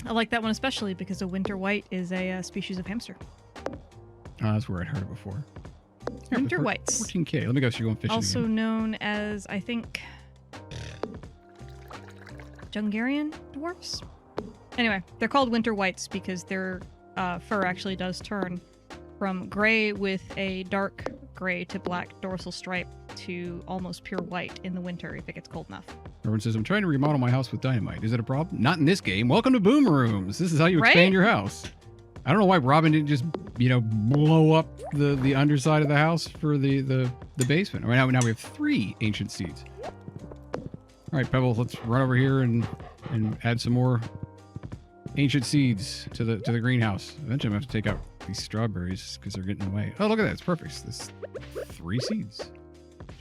I like that one especially because a winter white is a species of hamster. Oh, that's where I'd heard it before. Here, Winter whites. 14K. Let me go. So you're going fishing Also again. known as, I think, Jungarian dwarfs? Anyway, they're called winter whites because their fur actually does turn from gray with a dark gray to black dorsal stripe to almost pure white in the winter if it gets cold enough. Everyone says, I'm trying to remodel my house with dynamite. Is it a problem? Not in this game. Welcome to Boom Rooms. This is how you expand your house. I don't know why Robin didn't just, you know, blow up the underside of the house for the basement. Right now we have 3 ancient seeds. All right, Pebbles, let's run over here and add some more ancient seeds to the greenhouse. Eventually I'm going to have to take out these strawberries because they're getting away. Oh, look at that. It's perfect. This 3 seeds.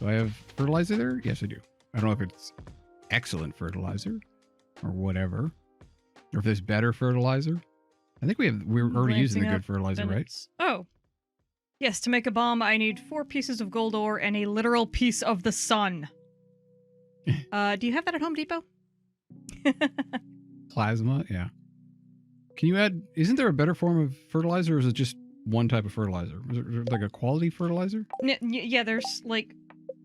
Do I have fertilizer there? Yes, I do. I don't know if it's excellent fertilizer or whatever, or if there's better fertilizer. I think we're already using the good fertilizer, right? Oh. Yes, to make a bomb, I need 4 pieces of gold ore and a literal piece of the sun. Do you have that at Home Depot? Plasma, yeah. Can you add... Isn't there a better form of fertilizer, or is it just one type of fertilizer? Is there like a quality fertilizer? Yeah, there's like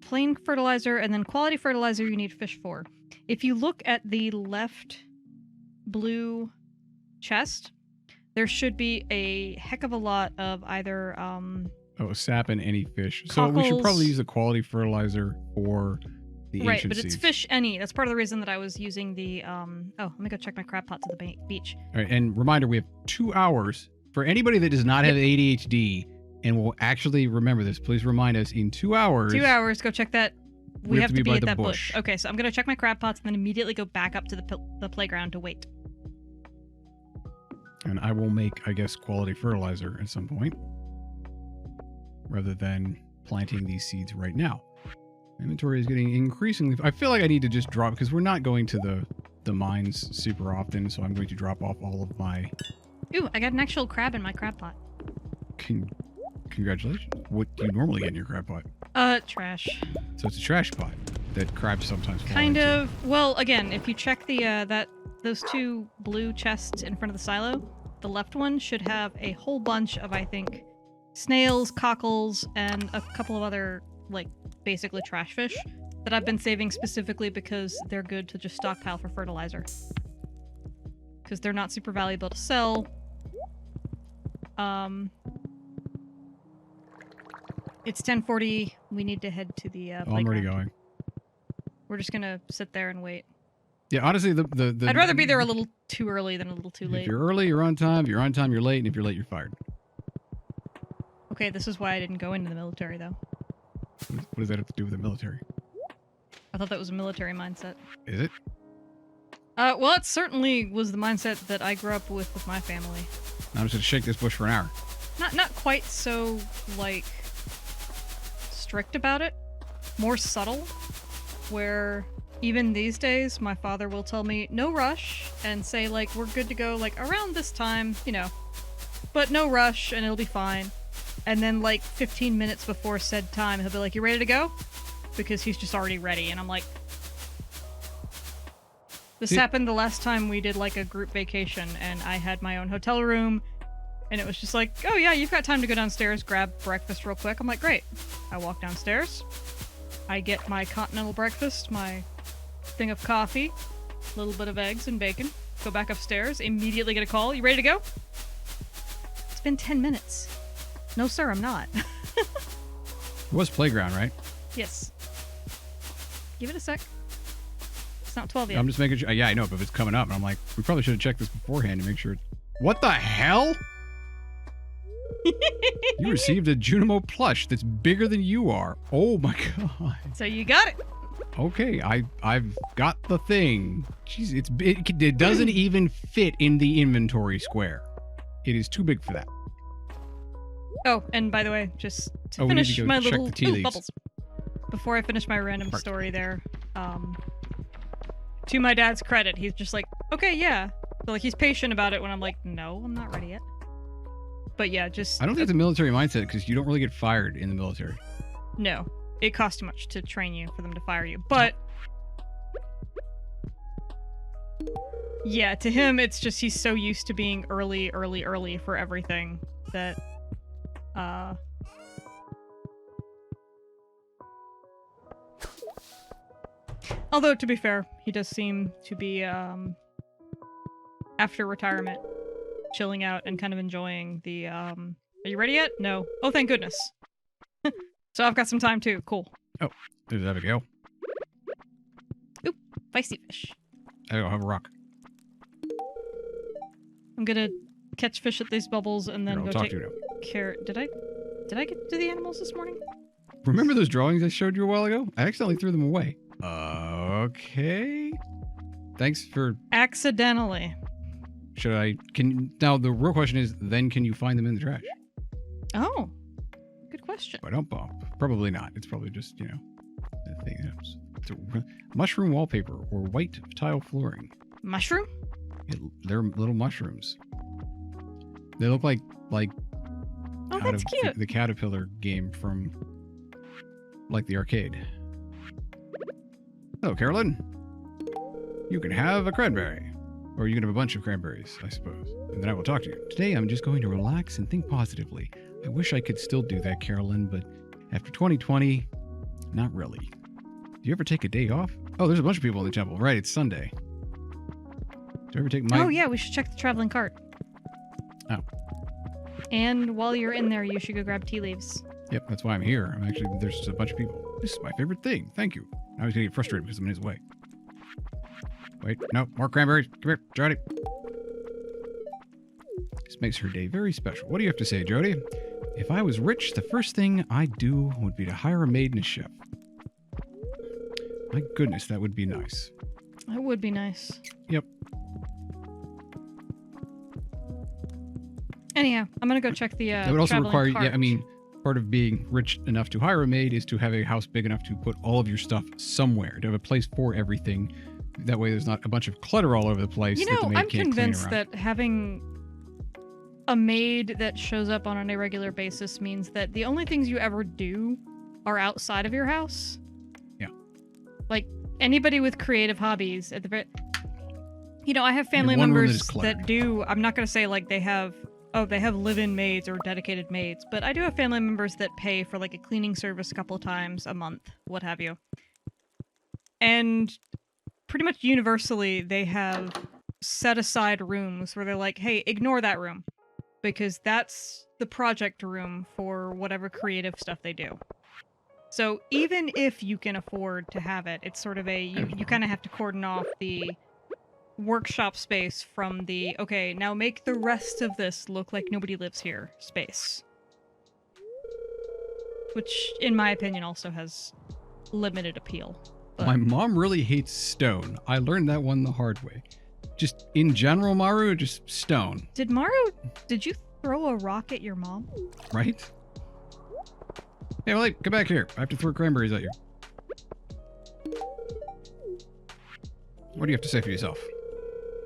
plain fertilizer, and then quality fertilizer you need fish for. If you look at the left blue chest, there should be a heck of a lot of either... sap and any fish. Cockles. So we should probably use a quality fertilizer for the right, ancient but it's seeds. fish any. That's part of the reason that I was using the... let me go check my crab pot to the beach. All right, and reminder, we have 2 hours. For anybody that does not have ADHD and will actually remember this, please remind us in 2 hours. 2 hours, go check that. We have to be by at the that bush. Okay, so I'm going to check my crab pots and then immediately go back up to the playground to wait. And I will make, I guess, quality fertilizer at some point, rather than planting these seeds right now. Inventory is getting increasingly... I feel like I need to just drop, because we're not going to the mines super often, so I'm going to drop off all of my... Ooh, I got an actual crab in my crab pot. Congratulations. What do you normally get in your crab pot? Trash. So it's a trash pot that crabs sometimes fall Kind into. of. Well, again, if you check the those 2 blue chests in front of the silo, the left one should have a whole bunch of, I think, snails, cockles, and a couple of other, like, basically trash fish that I've been saving specifically because they're good to just stockpile for fertilizer. Because they're not super valuable to sell. It's 10:40. We need to head to the playground. I'm already going. We're just gonna sit there and wait. Yeah, honestly, the I'd rather be there a little too early than a little too late. If you're early, you're on time. If you're on time, you're late. And if you're late, you're fired. Okay, this is why I didn't go into the military, though. What does that have to do with the military? I thought that was a military mindset. Is it? Well, it certainly was the mindset that I grew up with my family. I'm just gonna shake this bush for an hour. Not quite so, like, strict about it. More subtle, where even these days, my father will tell me, no rush, and say, like, we're good to go, like, around this time, you know. But no rush, and it'll be fine. And then, like, 15 minutes before said time, he'll be like, you ready to go? Because he's just already ready, and I'm like... This happened the last time we did, like, a group vacation, and I had my own hotel room, and it was just like, oh yeah, you've got time to go downstairs, grab breakfast real quick. I'm like, great. I walk downstairs, I get my continental breakfast, my thing of coffee, a little bit of eggs and bacon, go back upstairs, immediately get a call, you ready to go? It's been 10 minutes. No sir, I'm not. It was playground, right? Yes. Give it a sec. It's not 12 yet. I'm just making sure. Yeah, I know, but if it's coming up, and I'm like, we probably should have checked this beforehand to make sure. What the hell? You received a Junimo plush that's bigger than you are. Oh my god. So you got it. Okay, I've got the thing. Jeez, it doesn't even fit in the inventory square. It is too big for that. Oh, and by the way, just to we need finish to go my check little the tea leaves. bubbles. Before I finish my random story there, to my dad's credit, he's just like, okay, yeah. So, like, he's patient about it when I'm like, no, I'm not ready yet. But yeah, just... I don't think it's a military mindset because you don't really get fired in the military. No. It costs too much to train you for them to fire you. But... yeah, to him, it's just he's so used to being early for everything that... Although, to be fair, he does seem to be, after retirement, chilling out and kind of enjoying the, Are you ready yet? No. Oh, thank goodness. So I've got some time, too. Cool. Oh, there's Abigail. Oop, feisty fish. I don't have a rock. I'm gonna catch fish at these bubbles and then Here, go take to you now. care... Did I get to the animals this morning? Remember those drawings I showed you a while ago? I accidentally threw them away. Okay. Thanks for... Accidentally. Now the real question is, then can you find them in the trash? Oh. Good question. But don't bump. Probably not. It's probably just, the thing. Mushroom wallpaper or white tile flooring. Mushroom? They're little mushrooms. They look like oh, out that's of cute. the caterpillar game from like the arcade. Hello, Carolyn. You can have a cranberry. Or you can have a bunch of cranberries, I suppose. And then I will talk to you. Today I'm just going to relax and think positively. I wish I could still do that, Carolyn, but after 2020, not really. Do you ever take a day off? Oh, there's a bunch of people in the temple. Right, it's Sunday. Do you ever take my... Oh, yeah, we should check the traveling cart. Oh. And while you're in there, you should go grab tea leaves. Yep, that's why I'm here. There's a bunch of people. This is my favorite thing. Thank you. I was going to get frustrated because I'm in his way. Wait, no, more cranberries. Come here, Jody. This makes her day very special. What do you have to say, Jody? If I was rich, the first thing I'd do would be to hire a maid and a chef. My goodness, that would be nice. That would be nice. Yep. Anyhow, I'm going to go check the that would also require, cart. yeah, I mean, part of being rich enough to hire a maid is to have a house big enough to put all of your stuff somewhere, to have a place for everything. That way there's not a bunch of clutter all over the place. You that the know, maid I'm can't convinced clean around. that having a maid that shows up on an irregular basis means that the only things you ever do are outside of your house. Yeah. Like, anybody with creative hobbies at the very... You know, I have family members that do... I'm not going to say, like, they have live-in maids or dedicated maids, but I do have family members that pay for, like, a cleaning service a couple of times a month, what have you. And... pretty much universally, they have set aside rooms where they're like, hey, ignore that room. Because that's the project room for whatever creative stuff they do. So even if you can afford to have it, it's sort of you kind of have to cordon off the workshop space from the, okay, now make the rest of this look like nobody lives here space. Which, in my opinion, also has limited appeal. But... My mom really hates stone. I learned that one the hard way. Just in general, Maru, just stone. Did you throw a rock at your mom? Right? Hey, Emily, come back here. I have to throw cranberries at you. What do you have to say for yourself?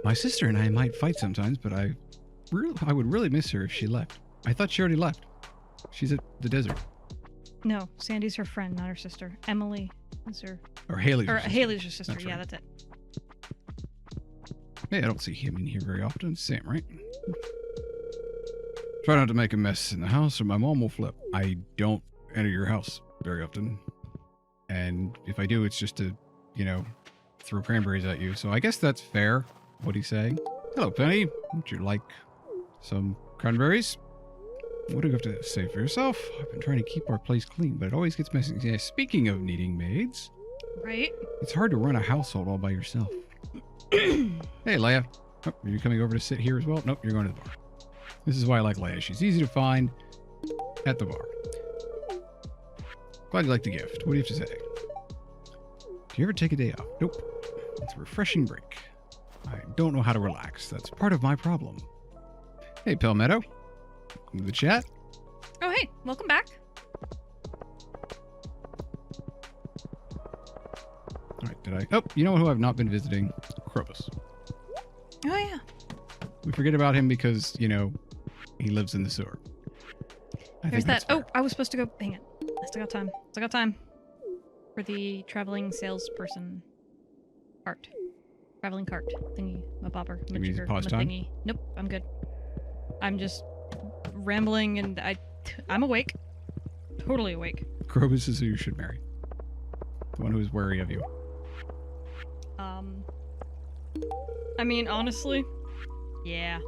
My sister and I might fight sometimes, but I would really miss her if she left. I thought she already left. She's at the desert. No, Sandy's her friend, not her sister. Emily is her... Or Haley's her sister. Haley's her sister, That's yeah, right. that's it. Hey, I don't see him in here very often. Sam, right? Try not to make a mess in the house or my mom will flip. I don't enter your house very often. And if I do, it's just to, throw cranberries at you. So I guess that's fair, what he's saying. Hello, Penny. Would you like some cranberries? What do you have to say for yourself? I've been trying to keep our place clean, but it always gets messy. Yeah, speaking of needing maids. Right? It's hard to run a household all by yourself. Hey, Leia. Oh, are you coming over to sit here as well? Nope, you're going to the bar. This is why I like Leia. She's easy to find at the bar. Glad you like the gift. What do you have to say? Do you ever take a day off? Nope. It's a refreshing break. I don't know how to relax. That's part of my problem. Hey, Palmetto. Welcome to the chat. Oh, hey. Welcome back. All right, did I... Oh, you know who I've not been visiting? Krobus. Oh, yeah. We forget about him because, he lives in the sewer. There's that. Oh, I was supposed to go... Hang it. I still got time. Still got time. For the traveling salesperson cart. Traveling cart thingy. A bobber. You mean to pause time? Thingy. Nope, I'm good. I'm just rambling and I'm awake. Totally awake. Krobus is who you should marry. The one who is wary of you. I mean, honestly, yeah.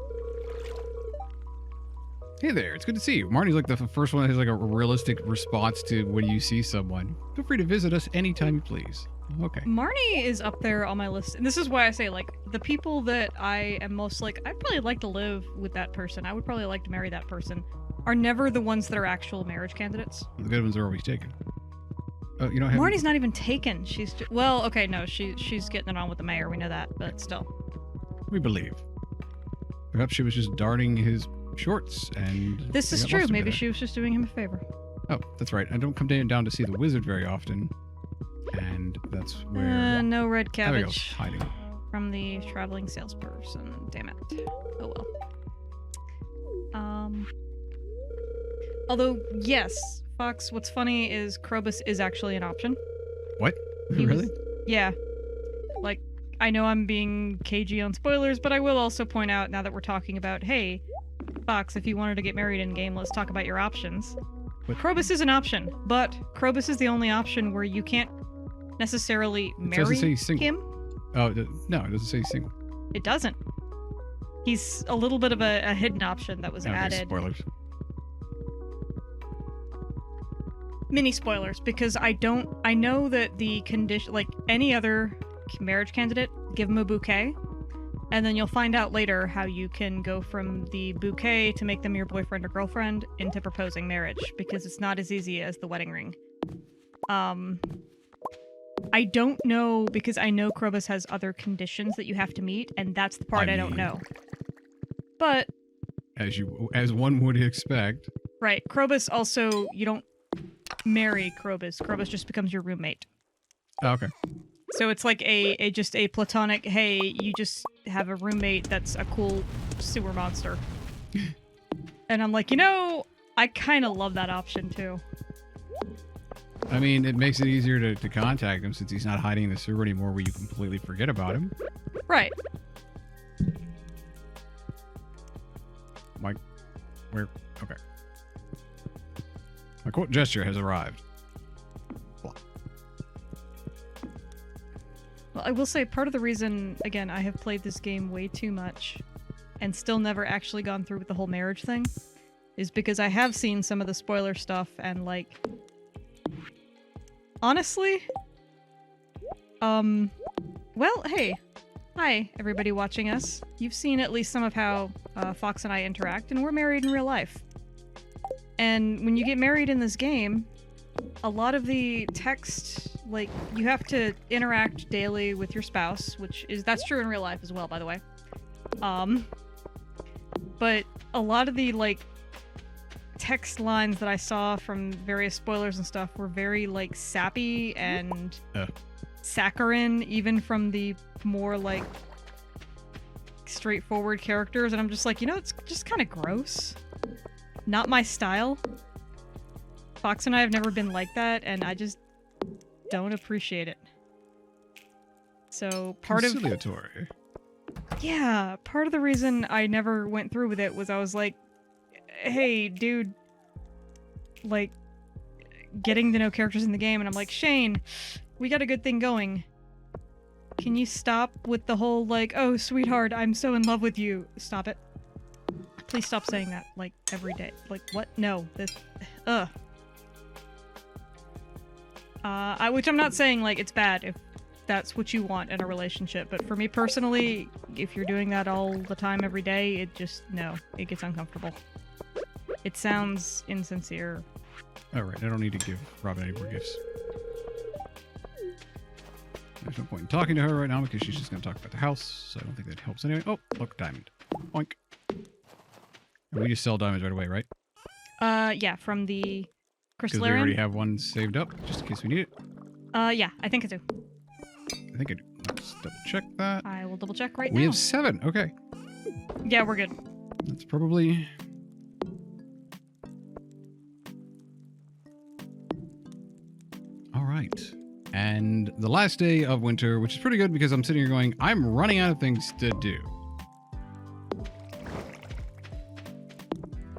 Hey there, it's good to see you. Marnie's like the first one that has like a realistic response to when you see someone. Feel free to visit us anytime you please. Okay. Marnie is up there on my list. And this is why I say, like, the people that I am most like, I'd probably like to live with that person. I would probably like to marry that person. Are never the ones that are actual marriage candidates. The good ones are always taken. Marnie's not even taken. She's well, okay, no, she's getting it on with the mayor. We know that, but still. We believe. Perhaps she was just darning his shorts and... This is true. Maybe she was just doing him a favor. Oh, that's right. I don't come down to see the wizard very often. And that's where... no red cabbage. Hiding. From the traveling salesperson. Damn it. Oh well. Although, yes, Fox, what's funny is Krobus is actually an option. What? Really? Yeah. Like, I know I'm being cagey on spoilers, but I will also point out, now that we're talking about, hey, Fox, if you wanted to get married in-game, let's talk about your options. What? Krobus is an option, but Krobus is the only option where you can't necessarily marry him. Oh, no, it doesn't say single. It doesn't. He's a little bit of a hidden option that was added. Spoilers. Mini spoilers, because I know that the condition, like any other marriage candidate, give them a bouquet, and then you'll find out later how you can go from the bouquet to make them your boyfriend or girlfriend into proposing marriage, because it's not as easy as the wedding ring. I don't know, because I know Krobus has other conditions that you have to meet, and that's the part I don't know. But as one would expect. Right. Krobus also, you don't marry Krobus. Krobus just becomes your roommate. Oh, okay. So it's like just a platonic, hey, you just have a roommate that's a cool sewer monster. And I'm like, I kind of love that option too. I mean, it makes it easier to contact him since he's not hiding in the sewer anymore where you completely forget about him. Right. Mike, where? Okay. My quote gesture has arrived. Blah. Well, I will say part of the reason, again, I have played this game way too much and still never actually gone through with the whole marriage thing is because I have seen some of the spoiler stuff and like... Honestly, well, hey, hi, everybody watching us. You've seen at least some of how Fox and I interact, and we're married in real life. And when you get married in this game, a lot of the text, like, you have to interact daily with your spouse, that's true in real life as well, by the way. But a lot of the, like, text lines that I saw from various spoilers and stuff were very like sappy and saccharine, even from the more like straightforward characters, and I'm just like, it's just kind of gross. Not my style. Fox and I have never been like that, and I just don't appreciate it. So part of the reason I never went through with it was I was like, hey, dude, like, getting to know characters in the game, and I'm like, Shane, we got a good thing going. Can you stop with the whole, like, oh, sweetheart, I'm so in love with you. Stop it. Please stop saying that, like, every day. Like, what? No. This... which I'm not saying, like, it's bad if that's what you want in a relationship, but for me personally, if you're doing that all the time, every day, it gets uncomfortable. It sounds insincere. Alright, I don't need to give Robin any more gifts. There's no point in talking to her right now because she's just going to talk about the house, so I don't think that helps anyway. Oh, look, diamond. Oink. And we just sell diamonds right away, right? Yeah, from the Crystallarium. Because we already have one saved up, just in case we need it. Yeah, I think I do. I think I do. Let's double check that. I will double check right now. We have 7, okay. Yeah, we're good. That's probably... Alright. And the last day of winter, which is pretty good because I'm sitting here going, I'm running out of things to do.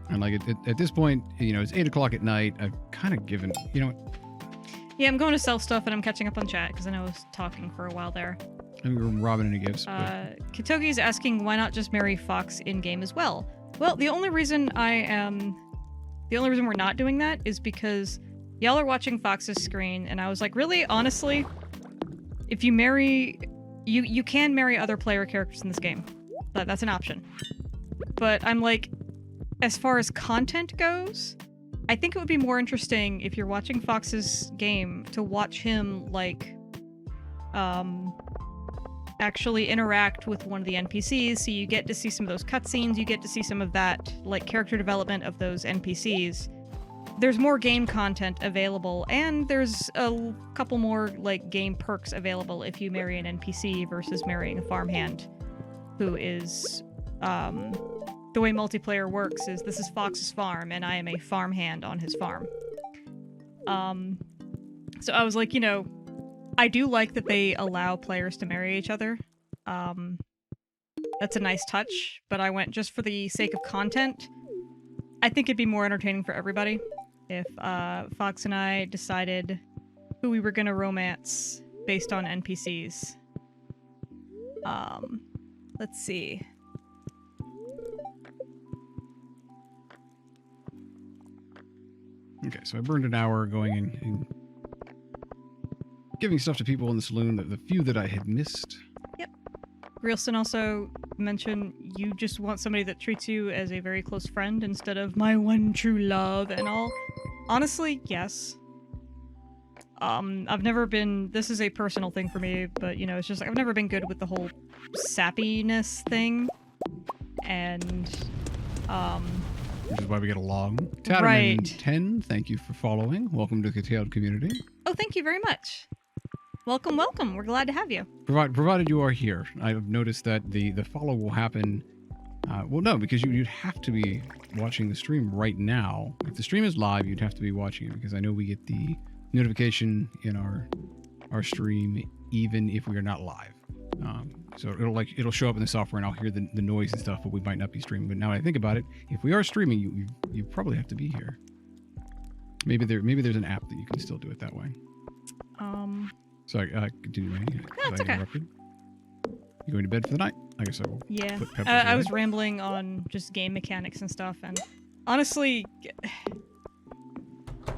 And like at this point, it's 8 o'clock at night. I've kind of given, Yeah, I'm going to sell stuff and I'm catching up on chat because I know I was talking for a while there. I think we're robbing any gifts. Kitogi's asking why not just marry Fox in game as well. Well, the only reason we're not doing that is because y'all are watching Fox's screen, and I was like, really, honestly, if you marry, you can marry other player characters in this game. That's an option. But I'm like, as far as content goes, I think it would be more interesting if you're watching Fox's game to watch him, like, actually interact with one of the NPCs, so you get to see some of those cutscenes, you get to see some of that, like, character development of those NPCs, there's more game content available, and there's a couple more like game perks available if you marry an NPC versus marrying a farmhand, who is the way multiplayer works is this is Fox's farm and I am a farmhand on his farm. So I was like, you know, I do like that they allow players to marry each other. That's a nice touch, but I went just for the sake of content. I think it'd be more entertaining for everybody if Fox and I decided who we were gonna romance based on NPCs. Let's see. Okay, so I burned an hour going in and giving stuff to people in the saloon, the few that I had missed. Yep. Grealston also mentioned you just want somebody that treats you as a very close friend instead of my one true love and all. Honestly, yes. I've never been, this is a personal thing for me, but you know, it's just like I've never been good with the whole sappiness thing. And, which is why we get along. Tatterman10, thank you for following. Welcome to the Curtailed community. Oh, thank you very much. Welcome, welcome. We're glad to have you. Provided you are here. I've noticed that the follow will happen. Well, no, because you'd have to be watching the stream right now. If the stream is live, you'd have to be watching it because I know we get the notification in our stream even if we are not live. So it'll show up in the software and I'll hear the noise and stuff, but we might not be streaming. But now that I think about it, if we are streaming, you probably have to be here. Maybe there's an app that you can still do it that way. Sorry, continue. That's okay. Interrupted. You going to bed for the night? I guess I will. Yeah. I was rambling on just game mechanics and stuff, and honestly,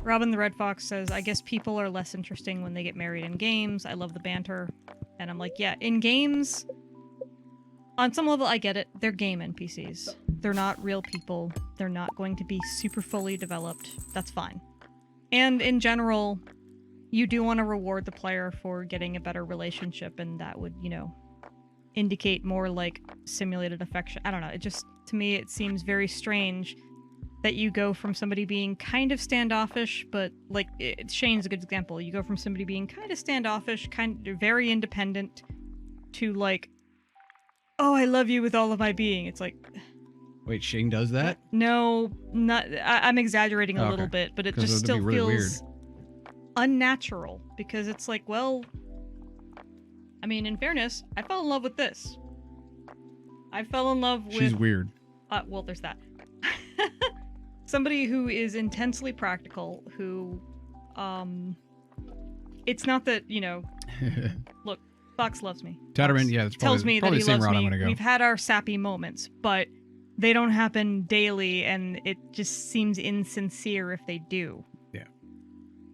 Robin the Red Fox says, I guess people are less interesting when they get married in games. I love the banter. And I'm like, yeah, in games, on some level, I get it. They're game NPCs. They're not real people. They're not going to be super fully developed. That's fine. And in general, you do want to reward the player for getting a better relationship, and that would, you know, indicate more like simulated affection. I don't know. It just, to me, it seems very strange that you go from somebody being kind of standoffish, but like Shane's a good example. You go from somebody being kind of standoffish, kind of very independent, to like, oh, I love you with all of my being. It's like, wait, Shane does that? No, not. I'm exaggerating a little bit, but it just still really feels weird. Unnatural because it's like, well, I mean, in fairness, I fell in love with this. I fell in love with. She's weird. Well, there's that. Somebody who is intensely practical, who, it's not that, you know, look, Fox loves me. Tatterman, yeah, tells me that he loves me. Go. We've had our sappy moments, but they don't happen daily, and it just seems insincere if they do. Yeah.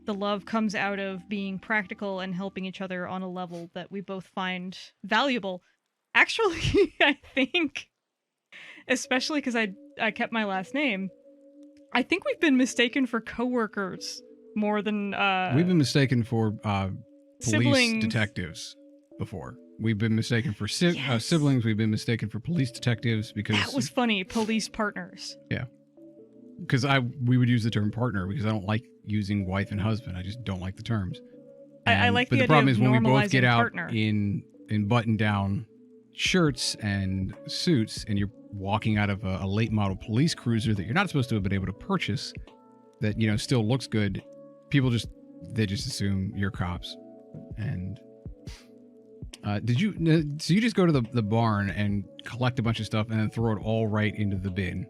The love comes out of being practical and helping each other on a level that we both find valuable. Actually, I think, especially because I kept my last name, I think we've been mistaken for coworkers more than we've been mistaken for police siblings. Detectives before. We've been mistaken for siblings. We've been mistaken for police detectives because that was funny. Police partners. Yeah, because we would use the term partner because I don't like using wife and husband. I just don't like the terms. I like the idea of normalizing partner. But the problem is when we both get out in button down shirts and suits, and you're walking out of a late model police cruiser that you're not supposed to have been able to purchase, that, you know, still looks good, people just assume you're cops. And so you just go to the barn and collect a bunch of stuff and then throw it all right into the bin?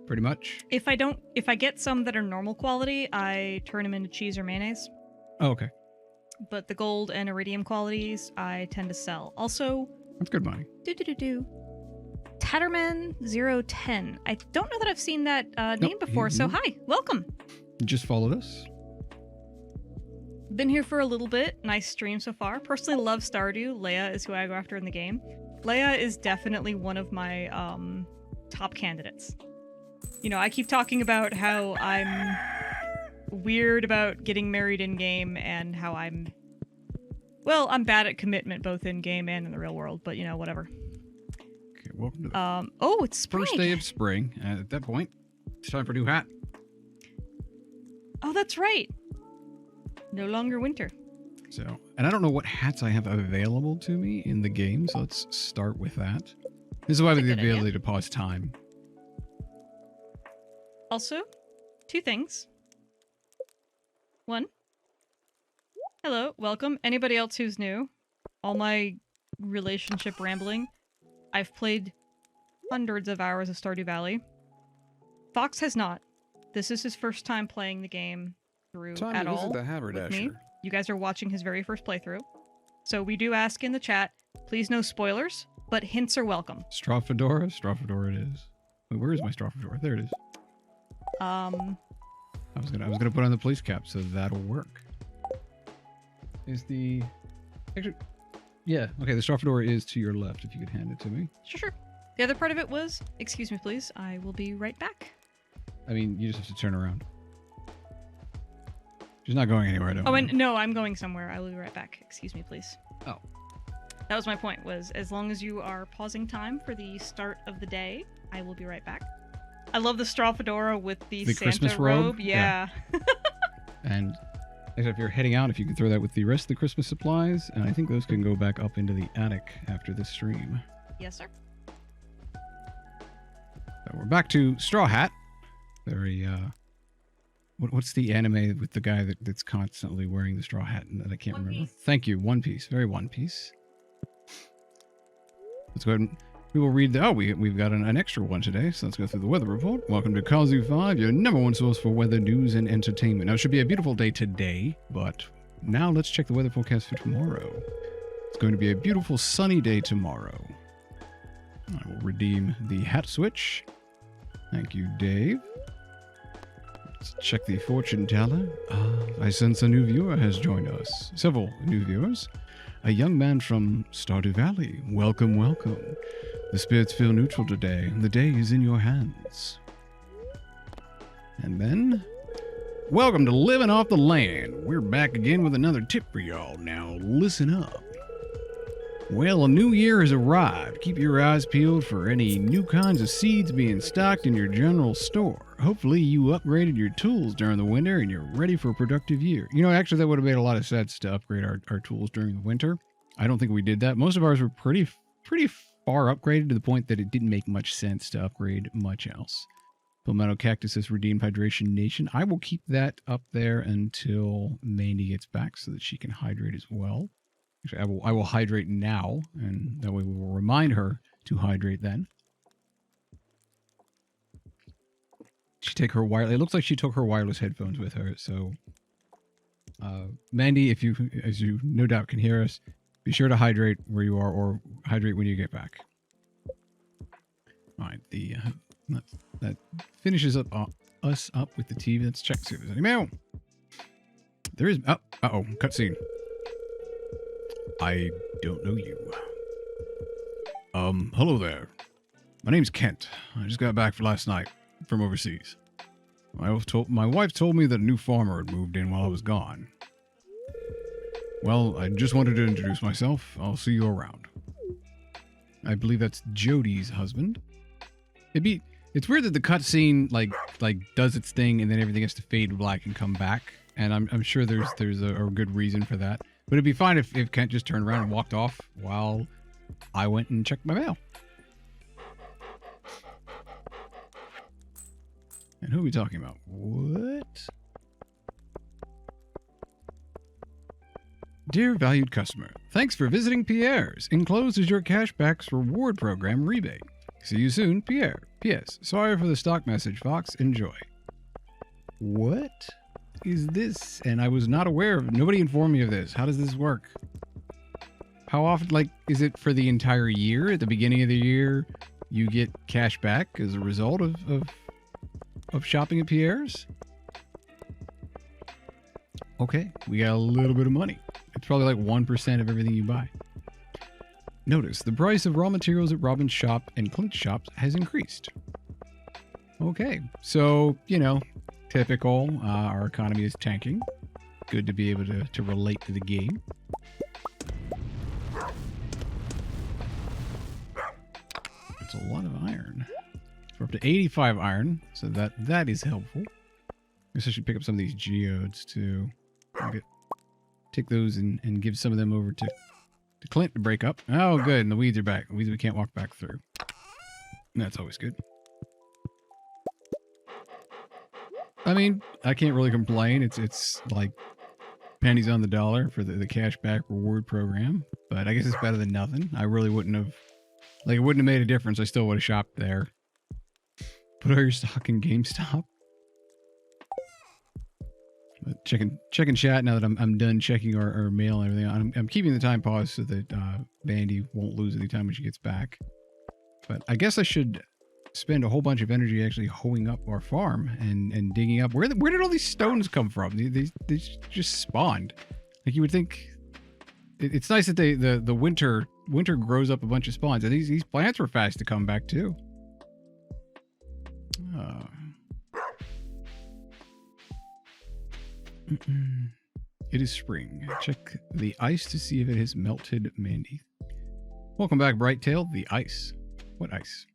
Pretty much. If I get some that are normal quality, I turn them into cheese or mayonnaise. Oh, okay. But the gold and iridium qualities I tend to sell. Also, that's good money. Tatterman010. I don't know that I've seen that name before, so hi, welcome. You just followed us. Been here for a little bit. Nice stream so far. Personally love Stardew. Leia is who I go after in the game. Leia is definitely one of my top candidates. You know, I keep talking about how I'm weird about getting married in game and how I'm bad at commitment both in game and in the real world, but you know, whatever. Okay, welcome to it's spring. First day of spring. At that point, it's time for a new hat. Oh, that's right. No longer winter. So, and I don't know what hats I have available to me in the game, so let's start with that. This is why we have the ability to pause time. Also, 2 things. 1. Hello, welcome. Anybody else who's new? All my relationship rambling. I've played hundreds of hours of Stardew Valley. Fox has not. This is his first time playing the game through at all. The haberdasher. You guys are watching his very first playthrough. So we do ask in the chat, please no spoilers, but hints are welcome. Straw fedora? Straw fedora it is. Wait, where is my straw fedora? There it is. I was gonna put on the police cap, so that'll work. Is the... Actually, yeah, okay, the straw fedora is to your left, if you could hand it to me. Sure. The other part of it was, excuse me please, I will be right back. I mean, you just have to turn around. She's not going anywhere, don't Oh, worry. and no, I'm going somewhere. I will be right back. Excuse me, please. Oh. That was my point, was as long as you are pausing time for the start of the day, I will be right back. I love the straw fedora with the Santa Christmas robe. robe? Yeah. And if you're heading out, if you can throw that with the rest of the Christmas supplies, and I think those can go back up into the attic after the stream. Yes, sir. So we're back to Straw Hat. Very, what's the anime with the guy that's constantly wearing the straw hat and that I can't remember? Thank you, One Piece. Very One Piece. Let's go ahead and we will read the... Oh, we've got an extra one today, so let's go through the weather report. Welcome to Kazu 5, your #1 source for weather news and entertainment. Now, it should be a beautiful day today, but now let's check the weather forecast for tomorrow. It's going to be a beautiful sunny day tomorrow. I will redeem the hat switch. Thank you, Dave. Let's check the fortune teller. I sense a new viewer has joined us. Several new viewers. A young man from Stardew Valley. Welcome, welcome. The spirits feel neutral today. The day is in your hands. And then, welcome to Living Off the Land. We're back again with another tip for y'all. Now, listen up. Well, a new year has arrived. Keep your eyes peeled for any new kinds of seeds being stocked in your general store. Hopefully you upgraded your tools during the winter and you're ready for a productive year. You know, actually that would have made a lot of sense to upgrade our tools during the winter. I don't think we did that. Most of ours were pretty far upgraded to the point that it didn't make much sense to upgrade much else. Palmetto Cactus has redeemed Hydration Nation. I will keep that up there until Mandy gets back so that she can hydrate as well. Actually, I will hydrate now, and that way we will remind her to hydrate then. It looks like she took her wireless headphones with her, so Mandy, as you no doubt can hear us, be sure to hydrate where you are or hydrate when you get back. All right, that finishes up us up with the TV. Let's check see if there's any mail. There is. Uh-oh, cutscene. I don't know you. Hello there. My name's Kent. I just got back last night from overseas. My wife told me that a new farmer had moved in while I was gone. Well, I just wanted to introduce myself. I'll see you around. I believe that's Jody's husband. It's weird that the cutscene like does its thing and then everything has to fade black and come back. And I'm sure there's a good reason for that. But it'd be fine if Kent just turned around and walked off while I went and checked my mail. And who are we talking about? What? Dear valued customer, thanks for visiting Pierre's. Enclosed is your cashbacks reward program rebate. See you soon, Pierre. P.S. Sorry for the stock message, Fox. Enjoy. What is this? And I was not aware of. Nobody informed me of this. How does this work? How often? Is it for the entire year? At the beginning of the year, you get cash back as a result of shopping at Pierre's? Okay, we got a little bit of money. It's probably like 1% of everything you buy. Notice the price of raw materials at Robin's shop and Clint's shops has increased. Okay, so, typical. Our economy is tanking. Good to be able to relate to the game. That's a lot of iron. We're up to 85 iron, so that is helpful. Guess I should pick up some of these geodes too. Take those and give some of them over to Clint to break up. Oh, good. And the weeds are back. The weeds we can't walk back through. That's always good. I mean, I can't really complain. It's like pennies on the dollar for the cashback reward program. But I guess it's better than nothing. I really wouldn't have... Like, it wouldn't have made a difference. I still would have shopped there. Put all your stock in GameStop. But checking chat now that I'm done checking our mail and everything. I'm keeping the time paused so that Mandy won't lose any time when she gets back. But I guess I should spend a whole bunch of energy actually hoeing up our farm and digging up. Where did all these stones come from? They just spawned. Like you would think. It's nice that the winter grows up a bunch of spawns, and these plants were fast to come back too. It is spring. Check the ice to see if it has melted, Mandy. Welcome back, Brighttail. The ice. What ice?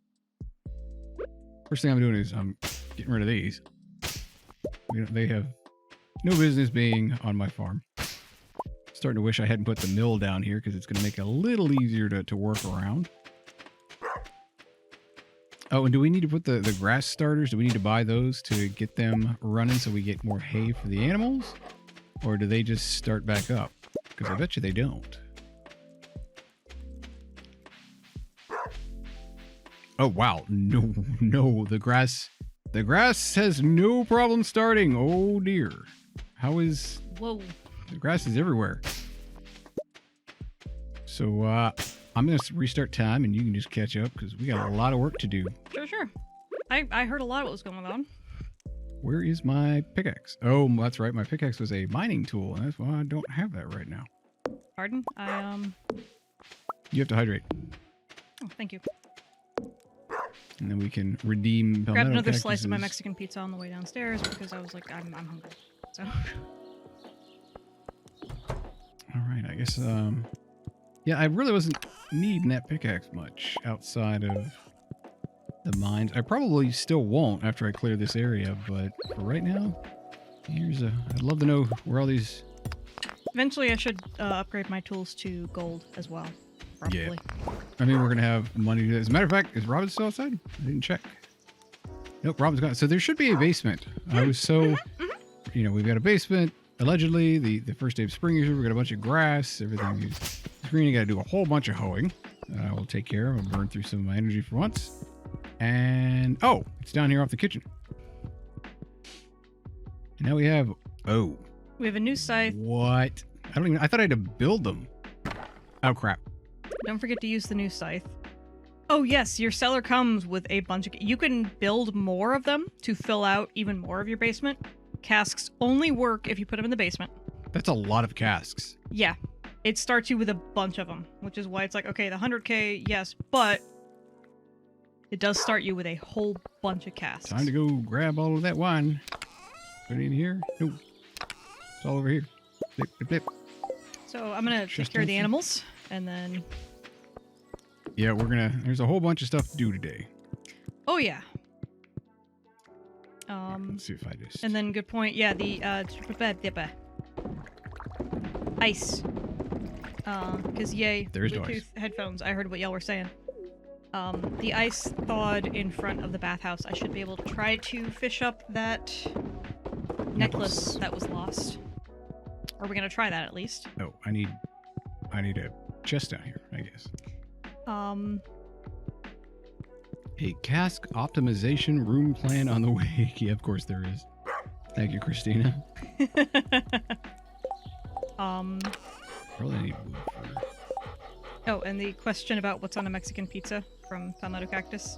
First thing I'm doing is I'm getting rid of these. They have no business being on my farm. Starting to wish I hadn't put the mill down here because it's going to make it a little easier to work around. Oh, and do we need to put the grass starters? Do we need to buy those to get them running so we get more hay for the animals? Or do they just start back up? Because I bet you they don't. Oh, wow. No. The grass has no problem starting. Oh, dear. How is... Whoa. The grass is everywhere. So, I'm going to restart time and you can just catch up because we got a lot of work to do. Sure. I heard a lot of what was going on. Where is my pickaxe? Oh, that's right. My pickaxe was a mining tool, and that's why I don't have that right now. Pardon? You have to hydrate. Oh, thank you. And then we can redeem palmetto Grab another cactuses. slice of my Mexican pizza on the way downstairs because I was like, I'm hungry. So. All right, I guess, yeah, I really wasn't needing that pickaxe much outside of the mines. I probably still won't after I clear this area, but for right now, I'd love to know where all these... Eventually I should upgrade my tools to gold as well, probably. Yeah. I mean, we're going to have money to do that. As a matter of fact, is Robin still outside? I didn't check. Nope, Robin's gone. So there should be a basement. I was so... we've got a basement. Allegedly, the first day of spring is here. We've got a bunch of grass. Everything is green. I got to do a whole bunch of hoeing. I will take care of. I'll burn through some of my energy for once. And, oh, it's down here off the kitchen. And now we have, oh. We have a new scythe. What? I thought I had to build them. Oh, crap. Don't forget to use the new scythe. Oh, yes, your cellar comes with a bunch of... You can build more of them to fill out even more of your basement. Casks only work if you put them in the basement. That's a lot of casks. Yeah. It starts you with a bunch of them, which is why it's like, okay, the 100k, yes, but it does start you with a whole bunch of casks. Time to go grab all of that wine. Put it in here. No. It's all over here. Blip, blip, blip. So I'm going to take care of the animals, and then... Yeah, there's a whole bunch of stuff to do today. Oh, yeah. Let's see if I just... And then, good point. Yeah, the ice. Because yay, there's Bluetooth headphones. I heard what y'all were saying. The ice thawed in front of the bathhouse. I should be able to try to fish up that necklace that was lost. Are we gonna try that at least? Oh, I need a chest down here, I guess. A cask optimization room plan on the way. Yeah, of course there is. Thank you, Christina. Probably need wood for... Oh, and the question about what's on a Mexican pizza from Palmetto Cactus.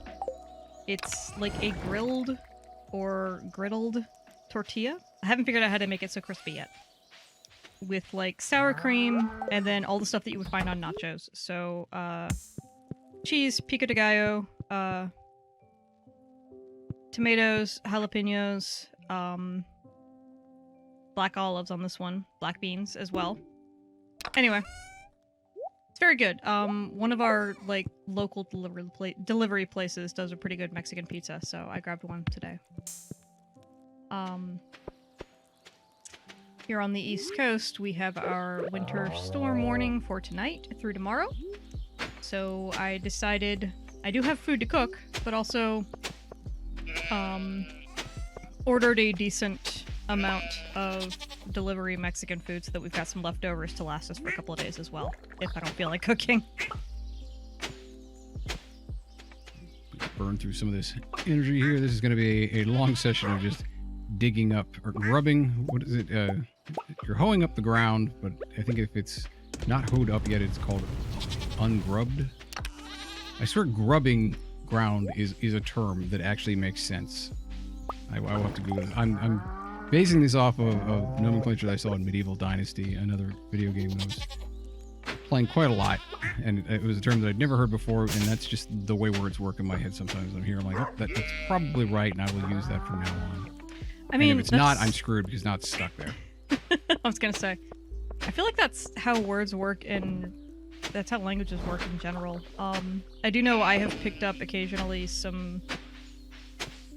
It's like a grilled or griddled tortilla. I haven't figured out how to make it so crispy yet. With like sour cream and then all the stuff that you would find on nachos. So, cheese, pico de gallo, tomatoes, jalapenos, black olives on this one, black beans as well. Anyway, it's very good. One of our like local delivery places does a pretty good Mexican pizza, so I grabbed one today. Here on the East Coast, we have our winter storm warning for tonight through tomorrow. So I decided I do have food to cook, but also ordered a decent amount of delivery Mexican food so that we've got some leftovers to last us for a couple of days as well, if I don't feel like cooking. Burn through some of this energy here. This is going to be a long session of just digging up or grubbing. What is it? You're hoeing up the ground, but I think if it's not hoed up yet, it's called ungrubbed. I swear grubbing ground is a term that actually makes sense. I will have to Google it. I'm basing this off of nomenclature that I saw in Medieval Dynasty, another video game when I was playing quite a lot, and it was a term that I'd never heard before, and that's just the way words work in my head sometimes. I'm here, I'm like, oh, that's probably right, and I will use that from now on. I mean, and if it's not, I'm screwed because now it's stuck there. I was gonna say, I feel like that's how words work that's how languages work in general. I do know I have picked up occasionally some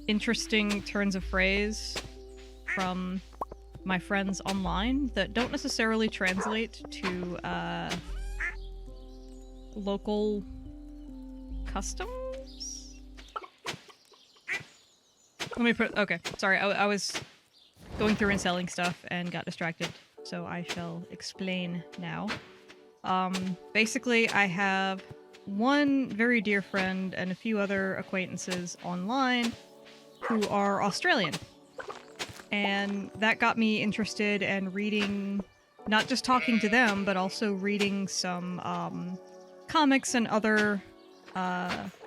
interesting turns of phrase from my friends online that don't necessarily translate to local customs? Let me put... Okay, sorry, I was going through and selling stuff and got distracted, so I shall explain now. Basically, I have one very dear friend and a few other acquaintances online who are Australian. And that got me interested in reading, not just talking to them, but also reading some comics and other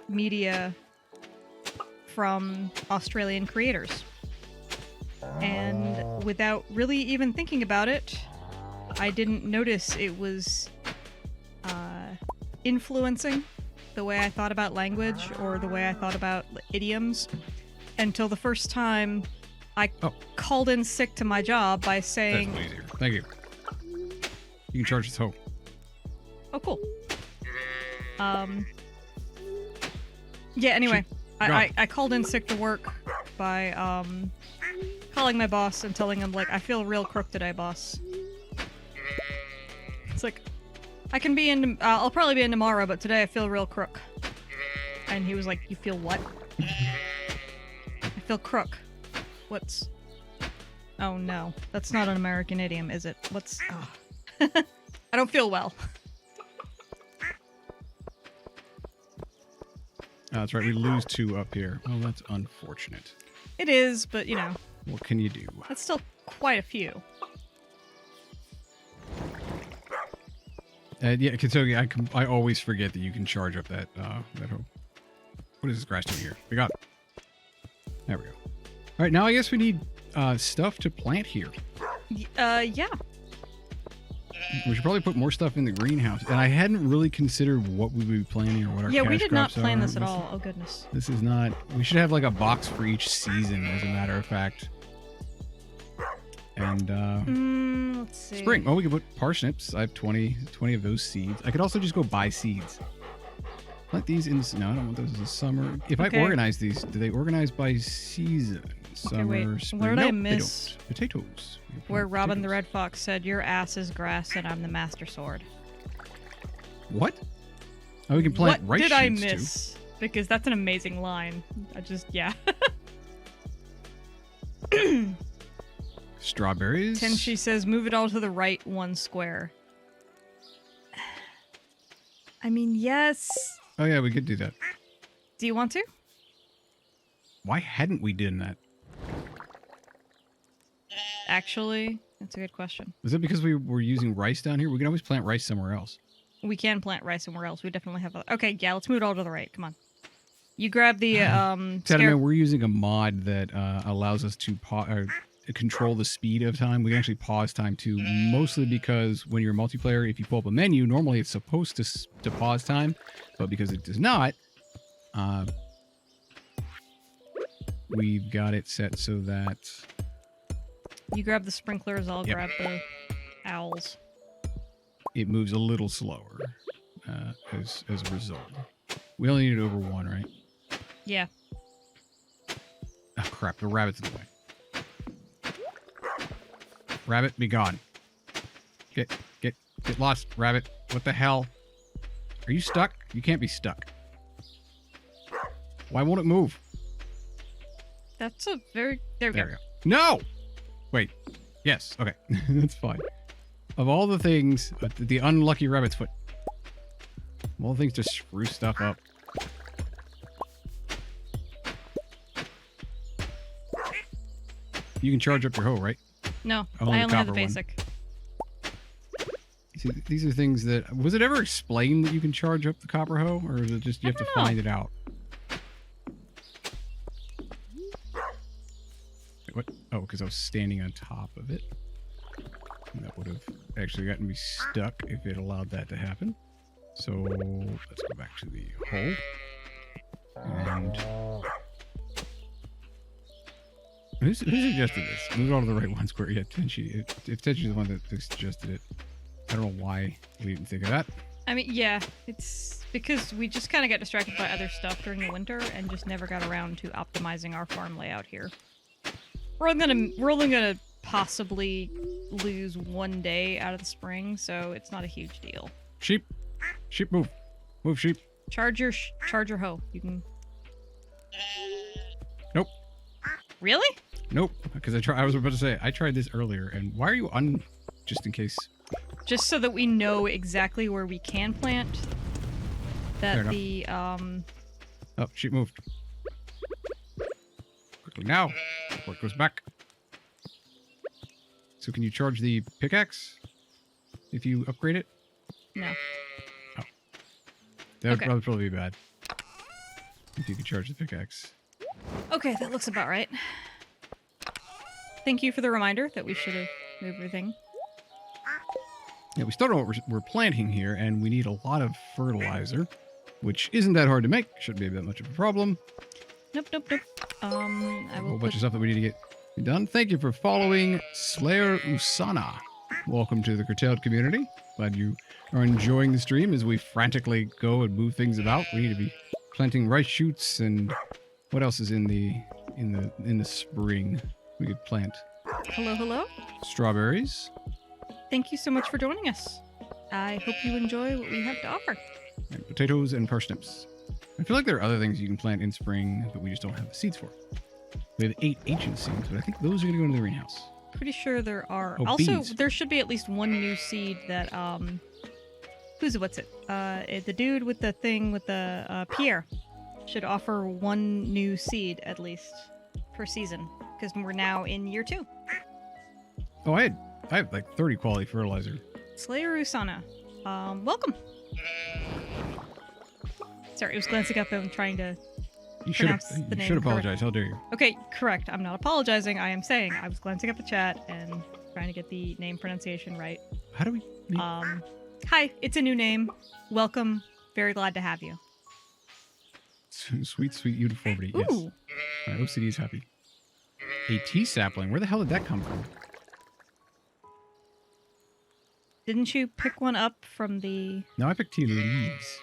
media from Australian creators. And without really even thinking about it, I didn't notice it was influencing the way I thought about language or the way I thought about idioms until the first time I called in sick to my job by saying... That's easier. Thank you. You can charge this hoe. Oh, cool. Yeah, anyway. I called in sick to work by calling my boss and telling him, like, I feel real crook today, boss. It's like, I can be in... I'll probably be in tomorrow, but today I feel real crook. And he was like, you feel what? I feel crook. What's... Oh no, that's not an American idiom, is it? What's... Oh. I don't feel well. That's right, we lose 2 up here. Oh, that's unfortunate. It is, but you know. What can you do? That's still quite a few. Yeah, Kentucky, I always forget that you can charge up that hoe. What is this grass doing here? We got it. There we go. All right, now I guess we need stuff to plant here. Yeah. We should probably put more stuff in the greenhouse. And I hadn't really considered what we would be planting or what our cash crops are. Yeah, we did not plan this at all. Oh, goodness. This is not... We should have like a box for each season, as a matter of fact. And, let's see. Spring. Oh, we could put parsnips. I have 20 of those seeds. I could also just go buy seeds. Plant these in... No, I don't want those in the summer. If I organize these, do they organize by season? Summer, wait. spring? What did I miss? They don't. Potatoes. Where Robin the Red Fox said, your ass is grass and I'm the master sword. What? Oh, we can plant rice shoots, What did I miss? Too. Because that's an amazing line. Yeah. Strawberries. Tenshi says, move it all to the right 1 square. I mean, yes. Oh yeah, we could do that. Do you want to? Why hadn't we done that? Actually, that's a good question. Is it because we were using rice down here? We can always plant rice somewhere else. We can plant rice somewhere else. We definitely have Okay, yeah, let's move it all to the right. Come on. You grab the, we're using a mod that allows us to control the speed of time. We can actually pause time too, mostly because when you're a multiplayer, if you pull up a menu, normally it's supposed to pause time, but because it does not, we've got it set so that... You grab the sprinklers, I'll grab the owls. It moves a little slower as a result. We only need it over 1, right? Yeah. Oh, crap. The rabbit's in the way. Rabbit, be gone. Get lost, rabbit. What the hell? Are you stuck? You can't be stuck. Why won't it move? That's a very... There we go. No! Wait. Yes. Okay. That's fine. Of all the things, the unlucky rabbit's foot. Of all the things to screw stuff up. You can charge up your hoe, right? No, I only have the basic. See, these are things that... Was it ever explained that you can charge up the copper hoe? Or is it just you have to find it out? Wait, what? Oh, because I was standing on top of it. And that would have actually gotten me stuck if it allowed that to happen. So, let's go back to the hole. And... Who suggested this? Move on to the right one square. Yeah, Tenchi. If Tenchi's the one that suggested it. I don't know why we didn't think of that. I mean, yeah, it's because we just kind of got distracted by other stuff during the winter and just never got around to optimizing our farm layout here. We're only gonna possibly lose 1 day out of the spring, so it's not a huge deal. Sheep, move, sheep. Charge your hoe. You can. Nope. Really? Nope. Because I was about to say I tried this earlier, and why are you just in case? Just so that we know exactly where we can plant. That the Oh, sheep moved. Quickly now. Before it goes back. So can you charge the pickaxe if you upgrade it? No. Oh. That would probably be bad. If you could charge the pickaxe. Okay, that looks about right. Thank you for the reminder that we should have moved everything. Yeah, we started what we're planting here, and we need a lot of fertilizer, which isn't that hard to make. Shouldn't be that much of a problem. Nope. I will a whole bunch of stuff that we need to get done. Thank you for following Slayer Usana. Welcome to the Curtailed community. Glad you are enjoying the stream as we frantically go and move things about. We need to be planting rice shoots, and what else is in the spring we could plant? Hello. Strawberries. Thank you so much for joining us. I hope you enjoy what we have to offer. And potatoes and parsnips. I feel like there are other things you can plant in spring that we just don't have the seeds for. We have 8 ancient seeds, but I think those are going to go into the greenhouse. Pretty sure there are. Oh, also, beans. There should be at least one new seed that, the dude with the thing with the, Pierre should offer one new seed at least per season, because we're now in year 2. Oh, I have like 30 quality fertilizer. Slayer Usana, welcome. Sorry, I was glancing up and trying to pronounce the name. You should apologize. How dare you? Okay, correct. I'm not apologizing. I am saying I was glancing up the chat and trying to get the name pronunciation right. How do we? Hi, it's a new name. Welcome. Very glad to have you. Sweet uniformity. Ooh. Yes. My OCD is happy. A tea sapling. Where the hell did that come from? Didn't you pick one up from the... No, I picked tea leaves.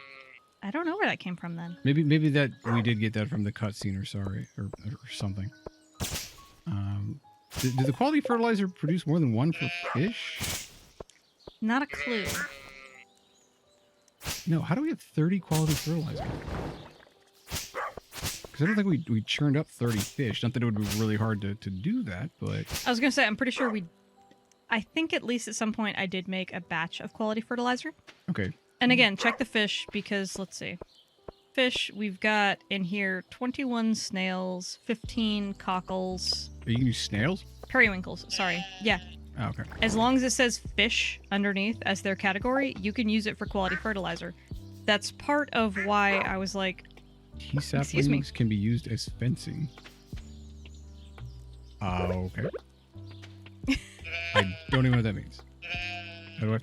I don't know where that came from then. Maybe that we did get that from the cutscene or something. Did the quality fertilizer produce more than one for fish? Not a clue. No, how do we have 30 quality fertilizer? Because I don't think we churned up 30 fish. Not that it would be really hard to do that, but... I was going to say, I'm pretty sure I think at least at some point I did make a batch of quality fertilizer. Okay. And again, check the fish because, let's see. Fish, we've got in here 21 snails, 15 cockles. You can use snails? Periwinkles, sorry. Yeah. Oh, okay. As long as it says fish underneath as their category, you can use it for quality fertilizer. That's part of why I was like, tea saplings can be used as fencing. Okay. I don't even know what that means. Do you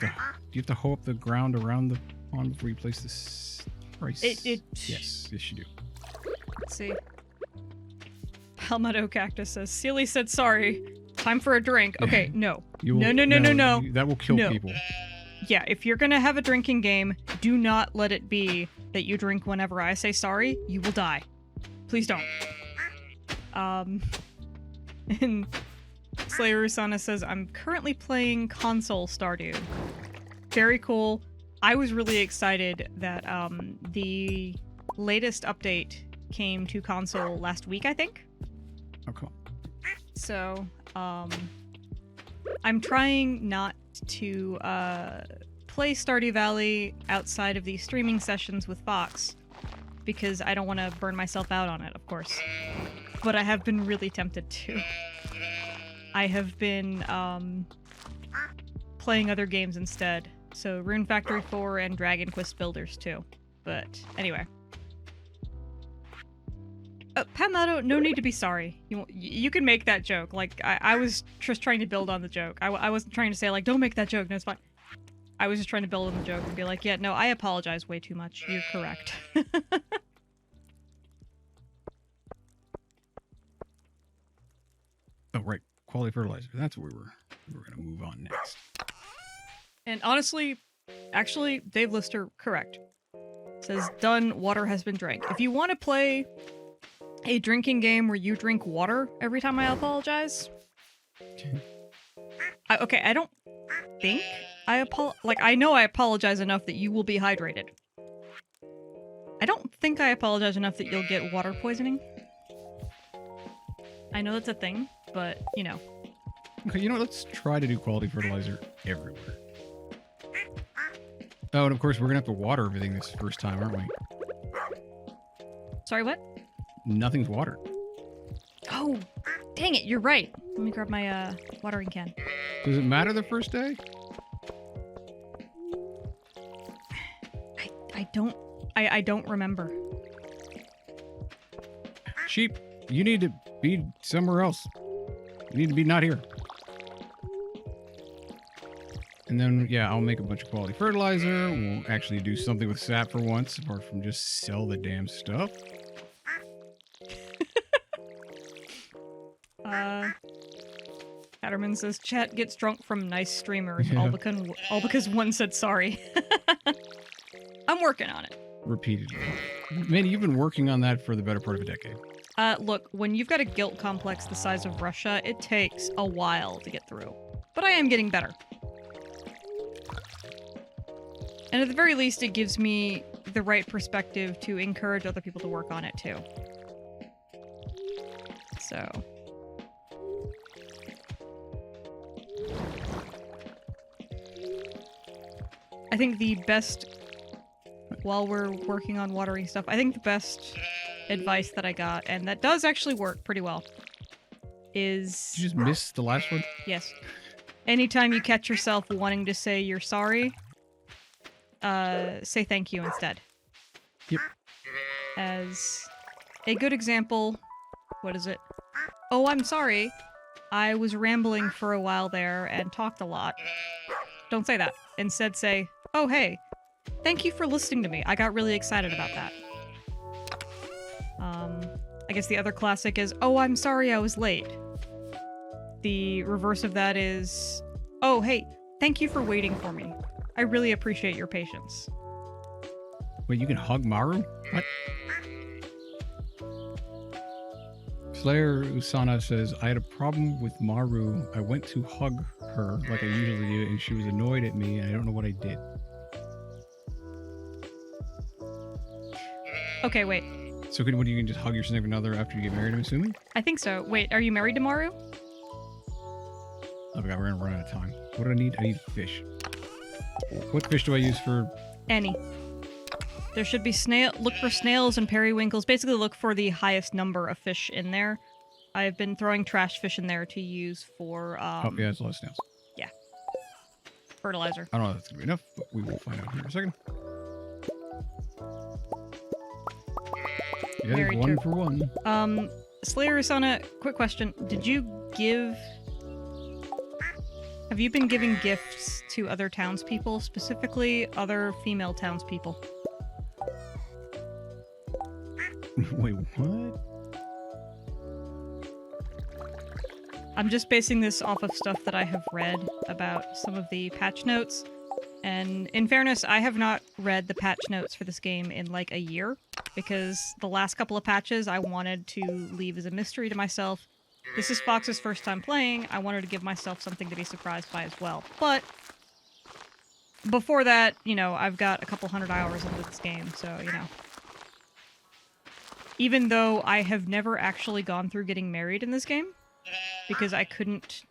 have to hoe up the ground around the pond before you place this rice? Yes, you do. Let's see. Palmetto Cactus says, Seley said sorry. Time for a drink. Okay, no. No. That will kill people. Yeah, if you're gonna have a drinking game, do not let it be that you drink whenever I say sorry. You will die. Please don't. And Slayer Usana says, I'm currently playing console Stardew. Very cool. I was really excited that the latest update came to console last week, I think. Oh, cool. So, I'm trying not to play Stardew Valley outside of these streaming sessions with Fox, because I don't want to burn myself out on it, of course. But I have been really tempted to. I have been playing other games instead. So Rune Factory 4 and Dragon Quest Builders 2. But anyway. Pat Mato, no need to be sorry. You can make that joke. Like, I was just trying to build on the joke. I wasn't trying to say, like, don't make that joke. No, it's fine. I was just trying to build on the joke and be like, yeah, no, I apologize way too much. You're correct. Oh, right. Quality fertilizer. That's where we're going to move on next. And honestly, actually, Dave Lister, correct. Says, done, water has been drank. If you want to play a drinking game where you drink water every time I apologize... okay, I don't think I know I apologize enough that you will be hydrated. I don't think I apologize enough that you'll get water poisoning. I know that's a thing, but, you know. Okay, you know what? Let's try to do quality fertilizer everywhere. Oh, and of course, we're going to have to water everything this first time, aren't we? Sorry, what? Nothing's watered. Oh, dang it, you're right. Let me grab my watering can. Does it matter the first day? I don't remember. Sheep, you need to be somewhere else. You need to be not here. And then, yeah, I'll make a bunch of quality fertilizer. We'll actually do something with sap for once, apart from just sell the damn stuff. Hatterman says, chat gets drunk from nice streamers, yeah. all because one said sorry. I'm working on it. Repeatedly. Mandy, you've been working on that for the better part of a decade. Look, when you've got a guilt complex the size of Russia, it takes a while to get through. But I am getting better. And at the very least, it gives me the right perspective to encourage other people to work on it, too. So... I think the best, while we're working on watering stuff, I think the best advice that I got, and that does actually work pretty well, is... Did you just miss the last one? Yes. Anytime you catch yourself wanting to say you're sorry, say thank you instead. Yep. As a good example, what is it? Oh, I'm sorry. I was rambling for a while there and talked a lot. Don't say that. Instead say, oh, hey, thank you for listening to me. I got really excited about that. I guess the other classic is, oh, I'm sorry I was late. The reverse of that is, oh, hey, thank you for waiting for me. I really appreciate your patience. Wait, you can hug Maru? What? Slayer Usana says, I had a problem with Maru. I went to hug her like I usually do, and she was annoyed at me, and I don't know what I did. Okay, wait. So what, you can just hug your significant other after you get married, I'm assuming? I think so. Wait, are you married to Maru? Oh my god, we're gonna run out of time. What do I need? I need fish. What fish do I use for... Any. There should be look for snails and periwinkles. Basically look for the highest number of fish in there. I've been throwing trash fish in there to use for, oh, yeah, it's a lot of snails. Yeah. Fertilizer. I don't know if that's gonna be enough, but we will find out here in a second. Yeah, Married one to... for one. Slayer Usana, quick question. Have you been giving gifts to other townspeople, specifically other female townspeople? Wait, what? I'm just basing this off of stuff that I have read about some of the patch notes. And in fairness, I have not read the patch notes for this game in like a year, because the last couple of patches I wanted to leave as a mystery to myself, this is Fox's first time playing. I wanted to give myself something to be surprised by as well. But before that, you know, I've got a couple 100 hours into this game, so, you know. Even though I have never actually gone through getting married in this game, because I couldn't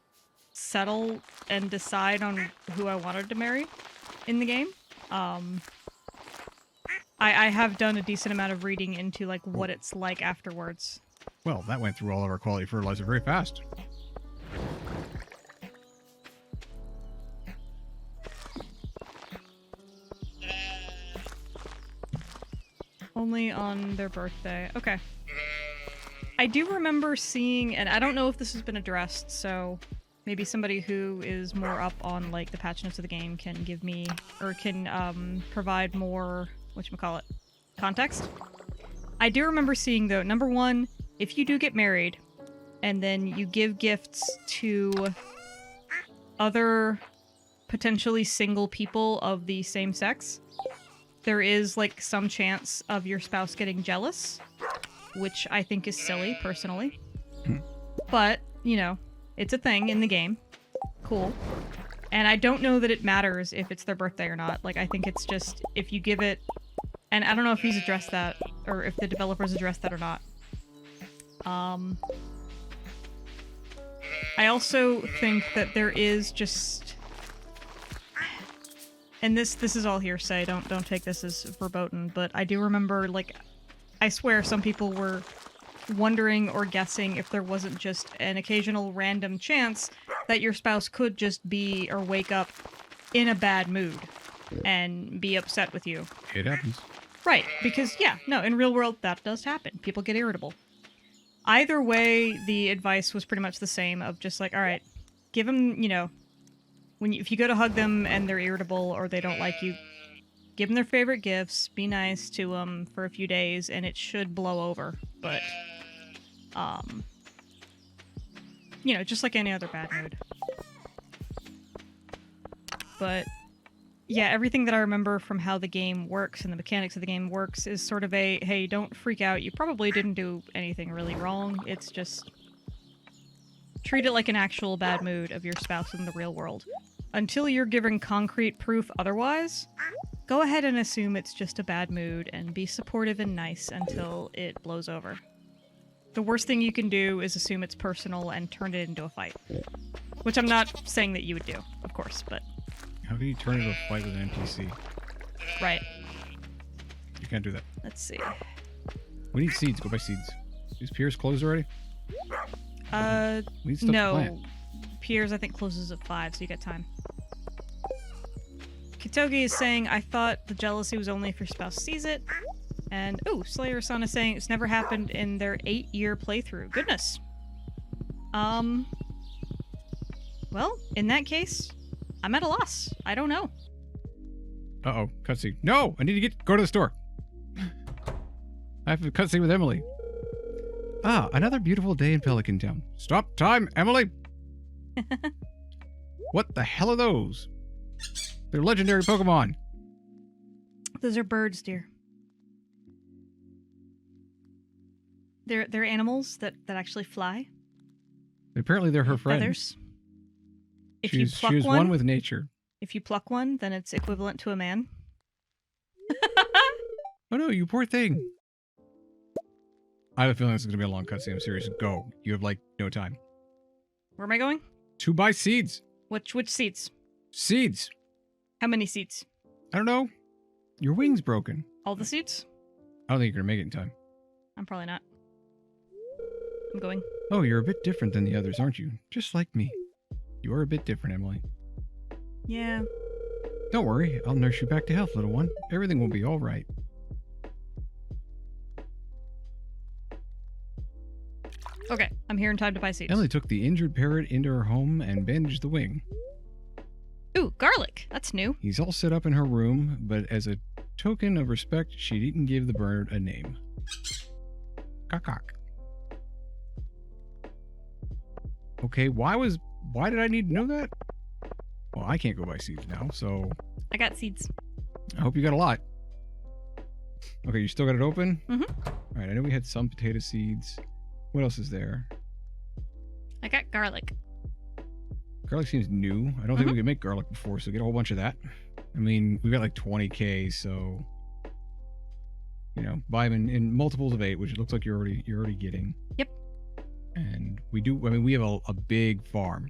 settle and decide on who I wanted to marry in the game, I have done a decent amount of reading into, like, what it's like afterwards. Well, that went through all of our quality fertilizer very fast. Only on their birthday. Okay. I do remember seeing, and I don't know if this has been addressed, so maybe somebody who is more up on, like, the patch notes of the game can give me, or can provide more, whatchamacallit, context. I do remember seeing, though, number one, if you do get married, and then you give gifts to other potentially single people of the same sex, there is, like, some chance of your spouse getting jealous, which I think is silly, personally. But, you know, it's a thing in the game. Cool. And I don't know that it matters if it's their birthday or not. Like, I think it's just, if you give it... And I don't know if he's addressed that, or if the developers addressed that or not. I also think that there is just... And this is all hearsay, don't take this as verboten, but I do remember, like, I swear some people were wondering or guessing if there wasn't just an occasional random chance that your spouse could just be or wake up in a bad mood and be upset with you. It happens. Right, because, yeah, no, in real world, that does happen. People get irritable. Either way, the advice was pretty much the same of just like, all right, give them, you know, if you go to hug them and they're irritable or they don't like you, give them their favorite gifts, be nice to them for a few days, and it should blow over. But, you know, just like any other bad mood. But, yeah, everything that I remember from how the game works and the mechanics of the game works is sort of a, hey, don't freak out, you probably didn't do anything really wrong, it's just... treat it like an actual bad mood of your spouse in the real world. Until you're given concrete proof otherwise, go ahead and assume it's just a bad mood and be supportive and nice until it blows over. The worst thing you can do is assume it's personal and turn it into a fight. Which I'm not saying that you would do, of course, but... How can you turn it into a fight with an NPC? Right. You can't do that. Let's see. We need seeds. Go buy seeds. Is Piers closed already? We need stuff to plant. Piers, I think, closes at 5, so you got time. Kitogi is saying, I thought the jealousy was only if your spouse sees it. And, ooh, Slayer-san is saying it's never happened in their 8-year playthrough. Goodness. Well, in that case, I'm at a loss. I don't know. Uh-oh, cutscene. No! I need to go to the store. I have a cutscene with Emily. Ah, another beautiful day in Pelican Town. Stop time, Emily! What the hell are those? They're legendary Pokemon. Those are birds, dear. They're animals that actually fly. Apparently they're her friends. Feathers. If she you was pluck one with nature. If you pluck one, then it's equivalent to a man. Oh no, you poor thing. I have a feeling this is going to be a long cutscene. I'm serious. Go. You have, like, no time. Where am I going? To buy seeds. Which seeds? Seeds. How many seeds? I don't know. Your wing's broken. All the seeds? I don't think you're going to make it in time. I'm probably not. I'm going. Oh, you're a bit different than the others, aren't you? Just like me. You are a bit different, Emily. Yeah. Don't worry. I'll nurse you back to health, little one. Everything will be all right. Okay, I'm here in time to buy seeds. Emily took the injured parrot into her home and bandaged the wing. Ooh, garlic. That's new. He's all set up in her room, but as a token of respect, she didn't give the bird a name. Cock. Okay, why did I need to know that? Well, I can't go buy seeds now, so... I got seeds. I hope you got a lot. Okay, you still got it open? Mm-hmm. Alright, I know we had some potato seeds. What else is there? I got garlic. Garlic seems new. I don't think we could make garlic before, so get a whole bunch of that. I mean, we got like 20k, so buy them in multiples of 8, which it looks like you're already getting. Yep. And we do. I mean, we have a big farm,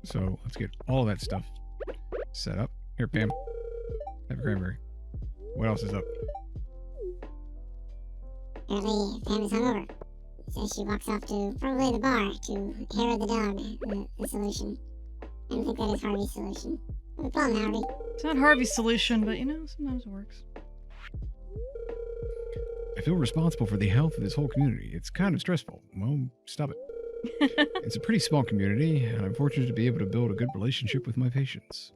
so let's get all of that stuff set up. Here, Pam, have a cranberry. What else is up? Apparently, Pam is hungover, so she walks off to probably the bar to hair the dog. The solution. I don't think that is Harvey's solution. No problem, Harvey. It's not Harvey's solution, but sometimes it works. I feel responsible for the health of this whole community. It's kind of stressful. Well, stop it. It's a pretty small community, and I'm fortunate to be able to build a good relationship with my patients.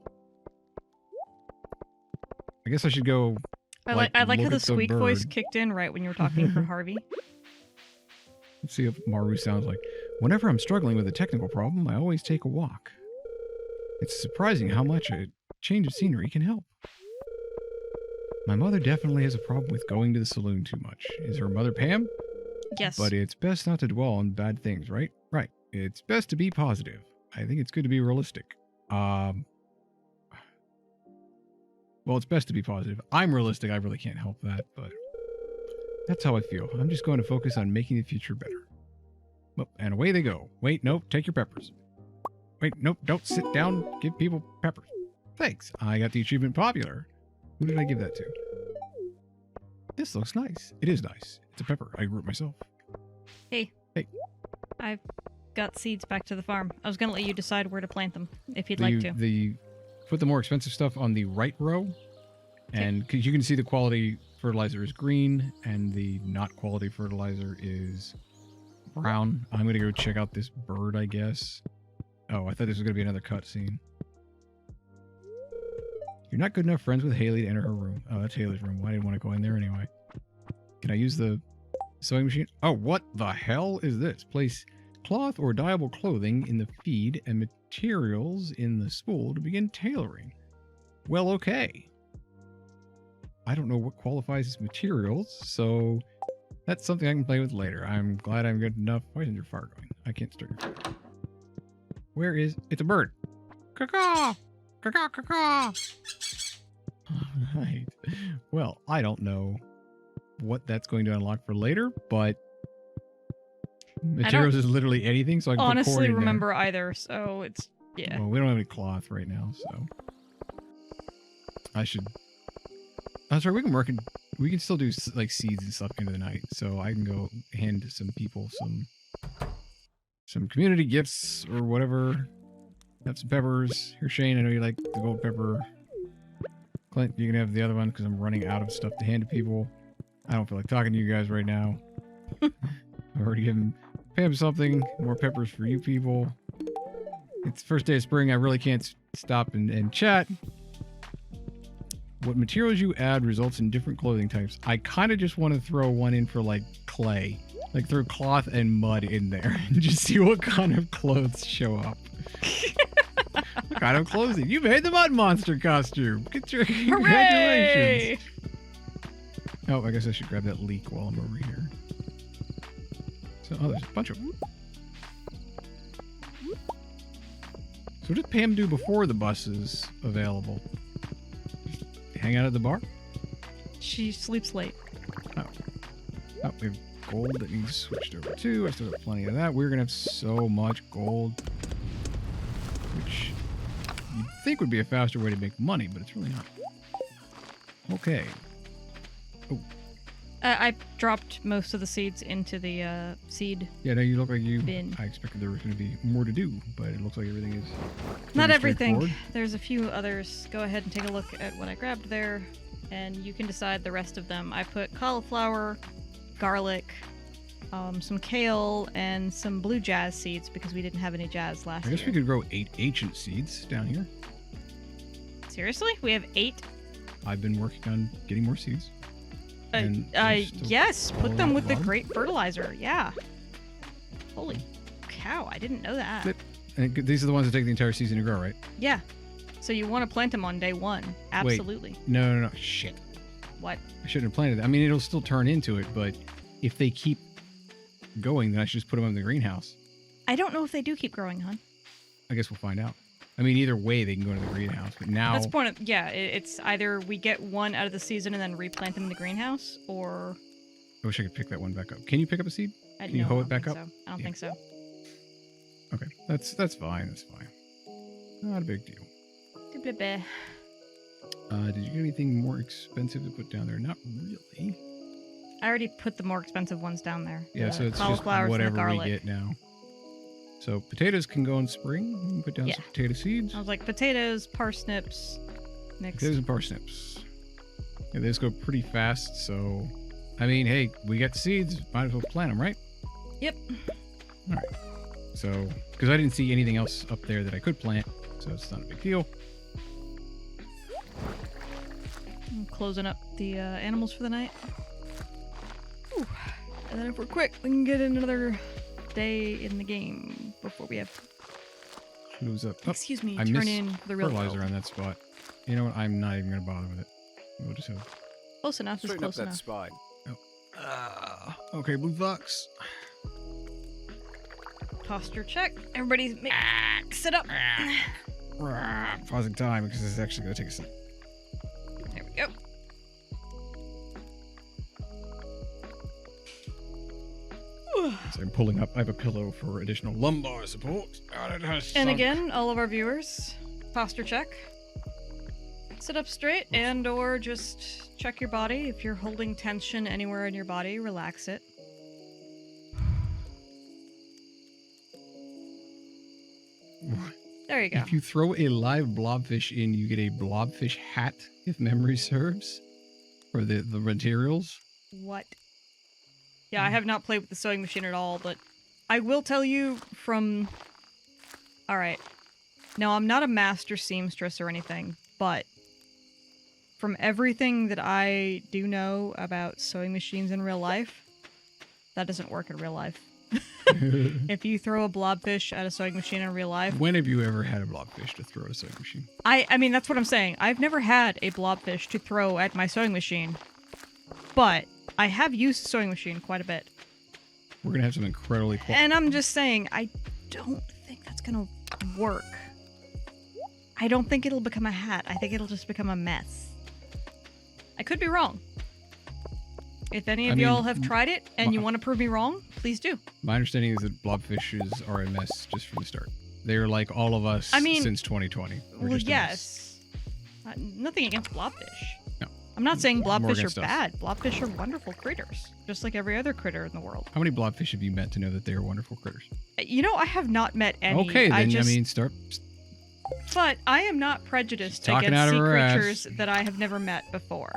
I guess I should go. I like how the squeak voice kicked in right when you were talking for Harvey. Let's see what Maru sounds like. Whenever I'm struggling with a technical problem, I always take a walk. It's surprising how much a change of scenery can help. My mother definitely has a problem with going to the saloon too much. Is her mother Pam? Yes. But it's best not to dwell on bad things, right? Right. It's best to be positive. I think it's good to be realistic. Well, it's best to be positive. I'm realistic. I really can't help that, but that's how I feel. I'm just going to focus on making the future better. Oh, and away they go. Wait, nope, take your peppers. Wait, nope, don't sit down. Give people peppers. Thanks. I got the achievement popular. Who did I give that to? This looks nice. It is nice. It's a pepper. I grew it myself. Hey. Hey. I've got seeds back to the farm. I was going to let you decide where to plant them, if you'd like to. Put the more expensive stuff on the right row. And because you can see the quality fertilizer is green and the not quality fertilizer is brown. I'm going to go check out this bird, I guess. Oh, I thought this was going to be another cutscene. You're not good enough friends with Haley to enter her room. Oh, that's Haley's room. Well, I didn't want to go in there anyway. Can I use the sewing machine? Oh, what the hell is this? Place cloth or dyeable clothing in the feed and materials in the spool to begin tailoring. Well, okay. I don't know what qualifies as materials, so that's something I can play with later. I'm glad I'm good enough. Why isn't your fire going? I can't start your fire. Where is... It's a bird. Caw-caw! Caw-caw, caw-caw! Alright. Well, I don't know what that's going to unlock for later, but materials is literally anything, so I can honestly put corn in remember there. either, so it's... Yeah. Well, we don't have any cloth right now, so... I should... That's right, we can still do like seeds and stuff into the night, so I can go hand some people some community gifts or whatever. Have some peppers. Here, Shane, I know you like the gold pepper. Clint, you can have the other one because I'm running out of stuff to hand to people. I don't feel like talking to you guys right now. I've already given Pam something. More peppers for you people. It's the first day of spring. I really can't stop and chat. What materials you add results in different clothing types. I kind of just want to throw one in for like clay. Like throw cloth and mud in there and just see what kind of clothes show up. What kind of clothing? You made the mud monster costume. Congratulations. Oh, I guess I should grab that leek while I'm over here. So, oh, there's a bunch of them. So what did Pam do before the bus is available? Hang out at the bar? She sleeps late. Oh, we have gold that needs switched over too. I still got plenty of that. We're going to have so much gold, which you'd think would be a faster way to make money, but it's really not. Okay. Oh. I dropped most of the seeds into the seed Yeah, no, you look like you... bin. I expected there was going to be more to do, but it looks like everything is... Not everything. There's a few others. Go ahead and take a look at what I grabbed there, and you can decide the rest of them. I put cauliflower, garlic, some kale, and some blue jazz seeds because we didn't have any jazz last year. I guess we could grow 8 ancient seeds down here. Seriously? We have 8? I've been working on getting more seeds. Yes, put them with the great fertilizer. Yeah. Holy cow, I didn't know that. And these are the ones that take the entire season to grow, right? Yeah. So you want to plant them on day 1. Absolutely. Wait, no. Shit. What? I shouldn't have planted it. I mean, it'll still turn into it, but if they keep going, then I should just put them in the greenhouse. I don't know if they do keep growing, hon. I guess we'll find out. I mean, either way, they can go to the greenhouse. But now... That's the point of... Yeah, it's either we get one out of the season and then replant them in the greenhouse, or... I wish I could pick that one back up. Can you pick up a seed? Can you no, hoe it back up? So. I don't think so. Okay, that's fine. That's fine. Not a big deal. Blah. Did you get anything more expensive to put down there? Not really. I already put the more expensive ones down there. Yeah, so it's just whatever we get now. So potatoes can go in spring. You can put down some potato seeds. I was like, potatoes, parsnips, mix. Potatoes and parsnips. Yeah, they just go pretty fast, so... I mean, hey, we got seeds. Might as well plant them, right? Yep. All right. So, because I didn't see anything else up there that I could plant, so it's not a big deal. I'm closing up the animals for the night. Whew. And then if we're quick, we can get another day in the game before we have... Close up. Excuse me, I turn in the real fertilizer on that spot. You know what? I'm not even going to bother with it. We'll just have... Close enough is close enough. Spine. Okay, blue fox. Posture check. Everybody sit up. Pausing time because this is actually going to take a second. There we go. So I'm pulling up. I have a pillow for additional lumbar support. And again, all of our viewers, posture check. Sit up straight and or just check your body. If you're holding tension anywhere in your body, relax it. There you go. If you throw a live blobfish in, you get a blobfish hat, if memory serves, for the materials. What? Yeah, I have not played with the sewing machine at all, but I will tell you from... Alright. Now, I'm not a master seamstress or anything, but from everything that I do know about sewing machines in real life, that doesn't work in real life. If you throw a blobfish at a sewing machine in real life... When have you ever had a blobfish to throw at a sewing machine? I mean, that's what I'm saying. I've never had a blobfish to throw at my sewing machine, but I have used the sewing machine quite a bit. We're going to have some incredibly... And I'm just saying, I don't think that's going to work. I don't think it'll become a hat. I think it'll just become a mess. I could be wrong. If any of y'all have tried it and you want to prove me wrong, please do. My understanding is that blobfishes are a mess just from the start. They're like all of us since 2020. Well, yes. Nothing against blobfish. No. I'm not saying blobfish are bad. Blobfish are wonderful critters, just like every other critter in the world. How many blobfish have you met to know that they are wonderful critters? You know, I have not met any. Okay, then, start... But I am not prejudiced against sea creatures that I have never met before.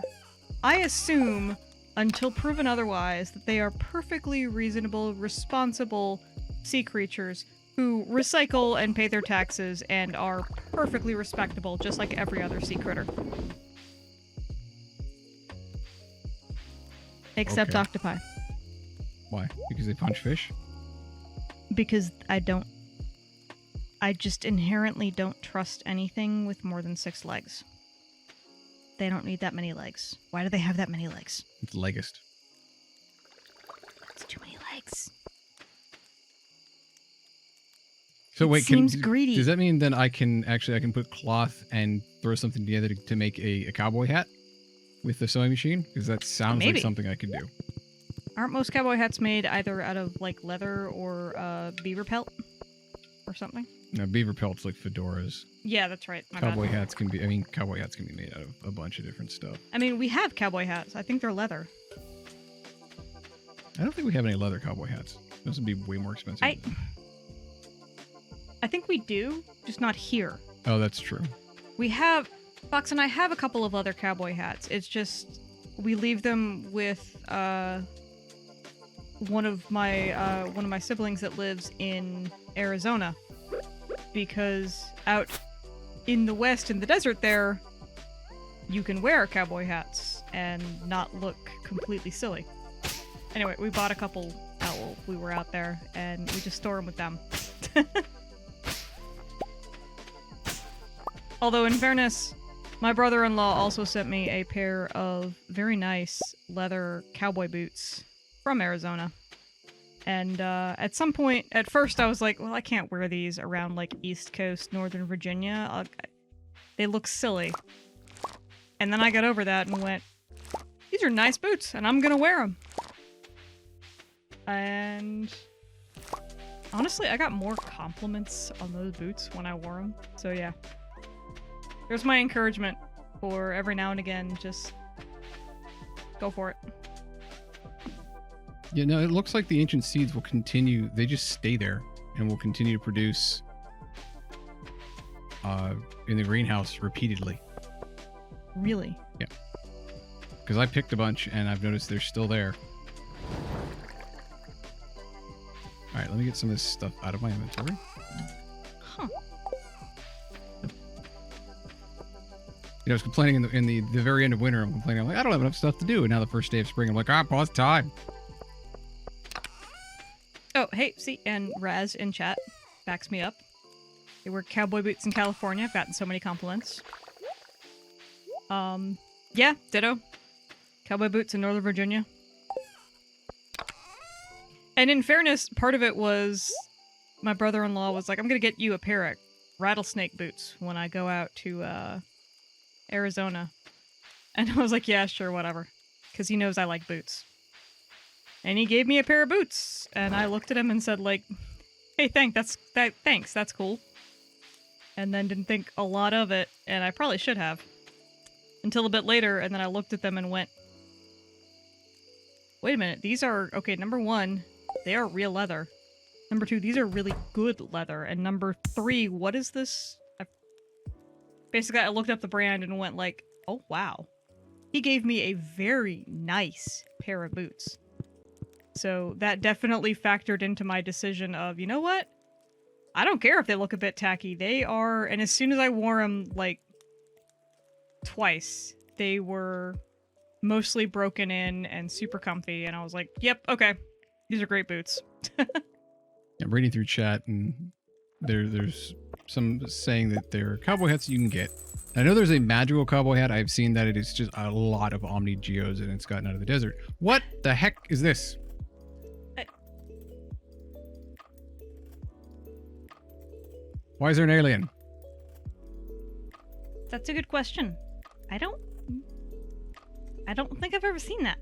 I assume, until proven otherwise, that they are perfectly reasonable, responsible sea creatures who recycle and pay their taxes and are perfectly respectable, just like every other sea critter. Except octopi. Why? Because they punch fish? Because I just inherently don't trust anything with more than 6 legs. They don't need that many legs. Why do they have that many legs? It's legist. It's too many legs. So wait, seems greedy. Does that mean then I can put cloth and throw something together to make a cowboy hat with the sewing machine? Because that sounds like something I could do. Aren't most cowboy hats made either out of like leather or beaver pelt or something? No, beaver pelts like fedoras. Yeah, that's right. Cowboy hats can be made out of a bunch of different stuff. I mean, we have cowboy hats. I think they're leather. I don't think we have any leather cowboy hats. Those would be way more expensive. I think we do, just not here. Oh, that's true. We have... Fox and I have a couple of leather cowboy hats. It's just... We leave them with one of my siblings that lives in Arizona. Because out in the west, in the desert there, you can wear cowboy hats and not look completely silly. Anyway, we bought a couple while we were out there, and we just store them with them. Although, in fairness, my brother-in-law also sent me a pair of very nice leather cowboy boots from Arizona. And at some point, at first I was like, well, I can't wear these around like East Coast, Northern Virginia. They look silly. And then I got over that and went, these are nice boots and I'm gonna wear them. And honestly, I got more compliments on those boots when I wore them. So yeah, there's my encouragement for every now and again, just go for it. Yeah, no, it looks like the ancient seeds will continue. They just stay there and will continue to produce in the greenhouse repeatedly. Really? Yeah. Because I picked a bunch and I've noticed they're still there. All right, let me get some of this stuff out of my inventory. Huh. You know, I was complaining in the very end of winter. I'm complaining. I'm like, I don't have enough stuff to do. And now the first day of spring, I'm like, pause time. Oh, hey, see, and Raz in chat backs me up. They wear cowboy boots in California. I've gotten so many compliments. Yeah, ditto. Cowboy boots in Northern Virginia. And in fairness, part of it was my brother-in-law was like, I'm gonna get you a pair of rattlesnake boots when I go out to Arizona. And I was like, yeah, sure, whatever. Because he knows I like boots. And he gave me a pair of boots. And I looked at him and said, like, hey, thanks, that's cool. And then didn't think a lot of it, and I probably should have. Until a bit later, and then I looked at them and went, wait a minute, these are, okay, number one, they are real leather. Number two, these are really good leather. And number three, what is this? Basically, I looked up the brand and went like, oh, wow. He gave me a very nice pair of boots. So that definitely factored into my decision of, you know what? I don't care if they look a bit tacky. They are, and as soon as I wore them, like, twice, they were mostly broken in and super comfy, and I was like, yep, okay. These are great boots. I'm reading through chat, and there's some saying that they're cowboy hats you can get. I know there's a magical cowboy hat. I've seen that it is just a lot of Omni Geos, and it's gotten out of the desert. What the heck is this? Why is there an alien? That's a good question. I don't think I've ever seen that.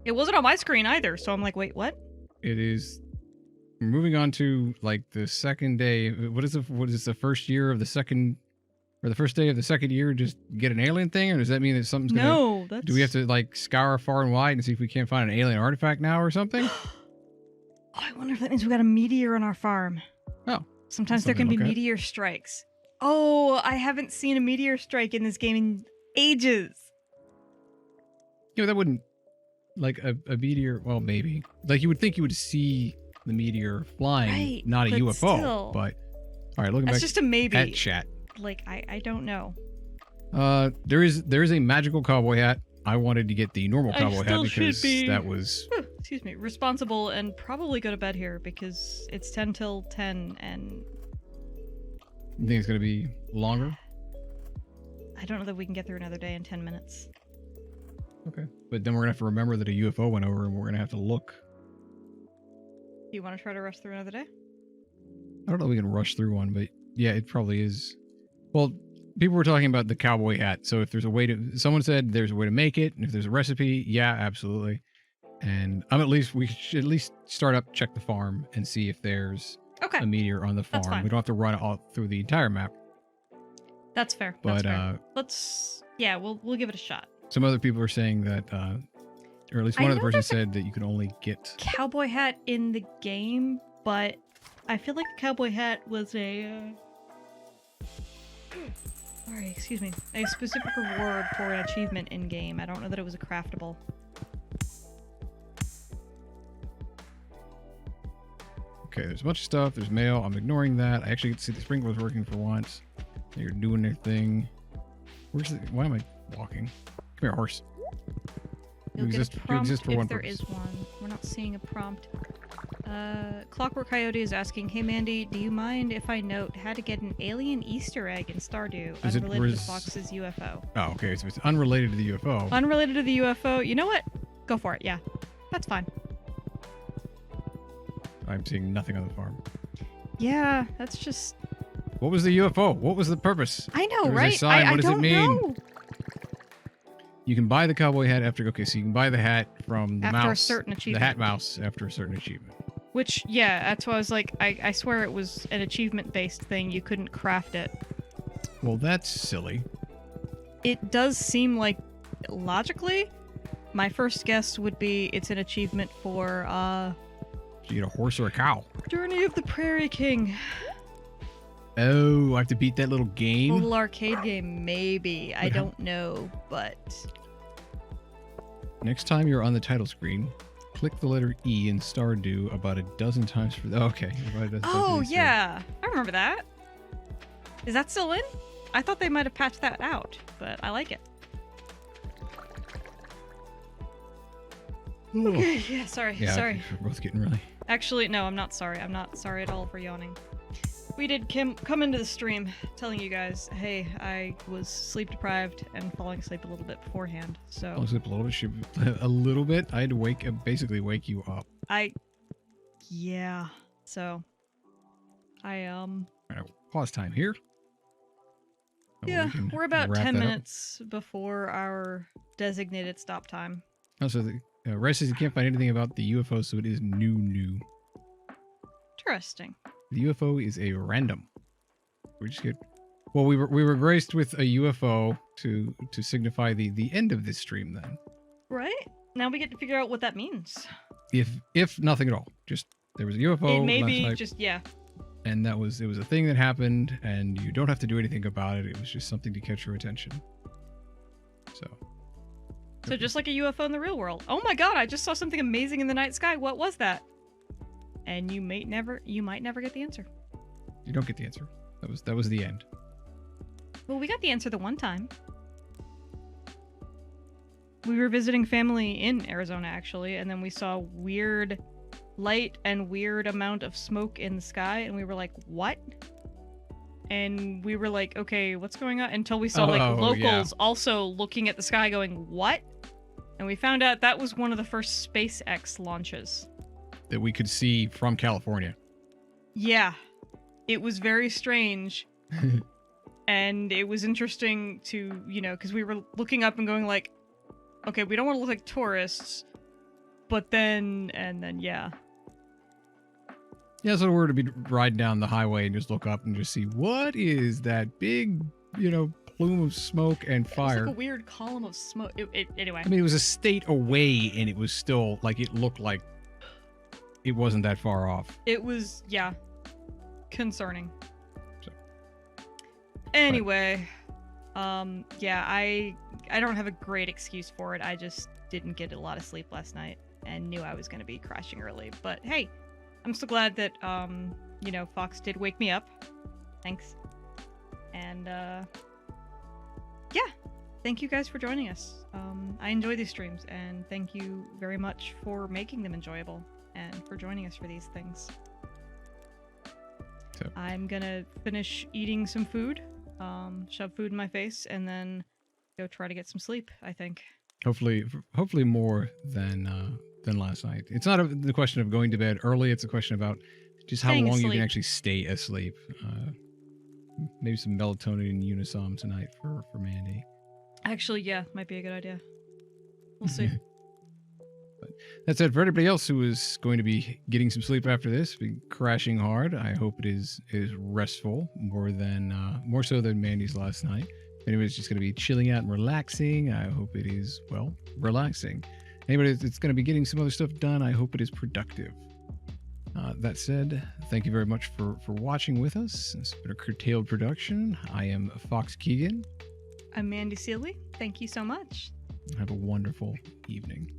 It wasn't on my screen either, so I'm like, wait, what? It is. We're moving on to like the second day. What is the first year of the second, or the first day of the second year? Just get an alien thing, or does that mean that something's gonna? No, that's. Do we have to like scour far and wide and see if we can't find an alien artifact now or something? Oh, I wonder if that means we got a meteor on our farm. Oh. Sometimes there can be meteor strikes. Oh, I haven't seen a meteor strike in this game in ages. You know, that wouldn't, like a meteor, well, maybe. Like you would think you would see the meteor flying, right, not a UFO. Still, but, all right, looking back. That's just a maybe. At chat. Like, I don't know. There is a magical cowboy hat. I wanted to get the normal cowboy hat because that was... excuse me, responsible and probably go to bed here because it's 10 till 10 and... You think it's going to be longer? I don't know that we can get through another day in 10 minutes. Okay. But then we're going to have to remember that a UFO went over and we're going to have to look. Do you want to try to rush through another day? I don't know if we can rush through one, but yeah, it probably is. Well, people were talking about the cowboy hat. So if there's a way to... Someone said there's a way to make it. And if there's a recipe, yeah, absolutely. And we should at least start up, check the farm, and see if there's a meteor on the farm. We don't have to run it all through the entire map. That's fair. But let's we'll give it a shot. Some other people are saying that, or at least one of the persons said that you can only get cowboy hat in the game, but I feel like the cowboy hat was a sorry, excuse me, a specific reward for an achievement in game. I don't know that it was a craftable. Okay, there's a bunch of stuff. There's mail. I'm ignoring that. I actually get to see the sprinklers working for once. They're doing their thing. Why am I walking? Come here, horse. You exist for one purpose. There is one. We're not seeing a prompt. Clockwork Coyote is asking, hey Mandy, do you mind if I note how to get an alien Easter egg in Stardew unrelated to Fox's UFO? Oh, okay, so it's unrelated to the UFO. Unrelated to the UFO. You know what? Go for it, yeah. That's fine. I'm seeing nothing on the farm. Yeah, that's just... What was the UFO? What was the purpose? I know, there was right? A sign. What does it mean? Know. You can buy the cowboy hat after... Okay, so you can buy the hat from the mouse. After a certain achievement. The hat mouse after a certain achievement. Which, yeah, that's why I was like, I swear it was an achievement-based thing. You couldn't craft it. Well, that's silly. It does seem like, logically, my first guess would be it's an achievement for, So you get a horse or a cow. Journey of the Prairie King. Oh, I have to beat that little game? A little arcade game, maybe. I don't know, but... Next time you're on the title screen, click the letter E in Stardew about a dozen times for... Okay. Oh, yeah. I remember that. Is that still in? I thought they might have patched that out, but I like it. Okay, yeah, sorry. We're both getting really... Actually, no, I'm not sorry. I'm not sorry at all for yawning. We did come into the stream telling you guys, hey, I was sleep deprived and falling asleep a little bit beforehand, so... Falling asleep a little bit? A little bit? I had to basically wake you up. Yeah. So, Alright, pause time here. Yeah, we're about 10 minutes before our designated stop time. Oh, so the Rice says you can't find anything about the UFO, so it is new. Interesting. The UFO is a random. We just get... Well, we were graced with a UFO to signify the end of this stream then. Right? Now we get to figure out what that means. If nothing at all. Just there was a UFO. It may be just, yeah. And it was a thing that happened, and you don't have to do anything about it. It was just something to catch your attention. So just like a UFO in the real world. Oh my god, I just saw something amazing in the night sky. What was that? And you might never get the answer. You don't get the answer. That was the end. Well, we got the answer the one time. We were visiting family in Arizona, actually, and then we saw weird light and weird amount of smoke in the sky, and we were like, what? And we were like, okay, what's going on? Until we saw locals also looking at the sky going, what? And we found out that was one of the first SpaceX launches. That we could see from California. Yeah. It was very strange. And it was interesting to, because we were looking up and going like, okay, we don't want to look like tourists. But then, yeah. Yeah, so we're to be riding down the highway and just look up and just see what is that big, plume of smoke and fire. It was like a weird column of smoke. Anyway. I mean, it was a state away and it was still, it looked like it wasn't that far off. It was, yeah, concerning. So. Anyway, yeah, I don't have a great excuse for it. I just didn't get a lot of sleep last night and knew I was going to be crashing early. But hey, I'm so glad that, Fox did wake me up. Thanks. And, yeah, thank you guys for joining us. I enjoy these streams, and thank you very much for making them enjoyable and for joining us for these things. So. I'm gonna finish eating some food, shove food in my face, and then go try to get some sleep, I think. Hopefully more than last night. It's not the question of going to bed early, it's a question about just how long you can actually stay asleep. Maybe some melatonin and Unisom tonight for Mandy. Actually, yeah, might be a good idea. We'll see. But that said, for everybody else who is going to be getting some sleep after this, be crashing hard, I hope it is restful more so than Mandy's last night. If anybody's just going to be chilling out and relaxing, I hope it is, relaxing. Anybody that's going to be getting some other stuff done, I hope it is productive. That said, thank you very much for watching with us. It's been a Curtailed production. I am Fox Keegan. I'm Mandy Seley. Thank you so much. Have a wonderful evening.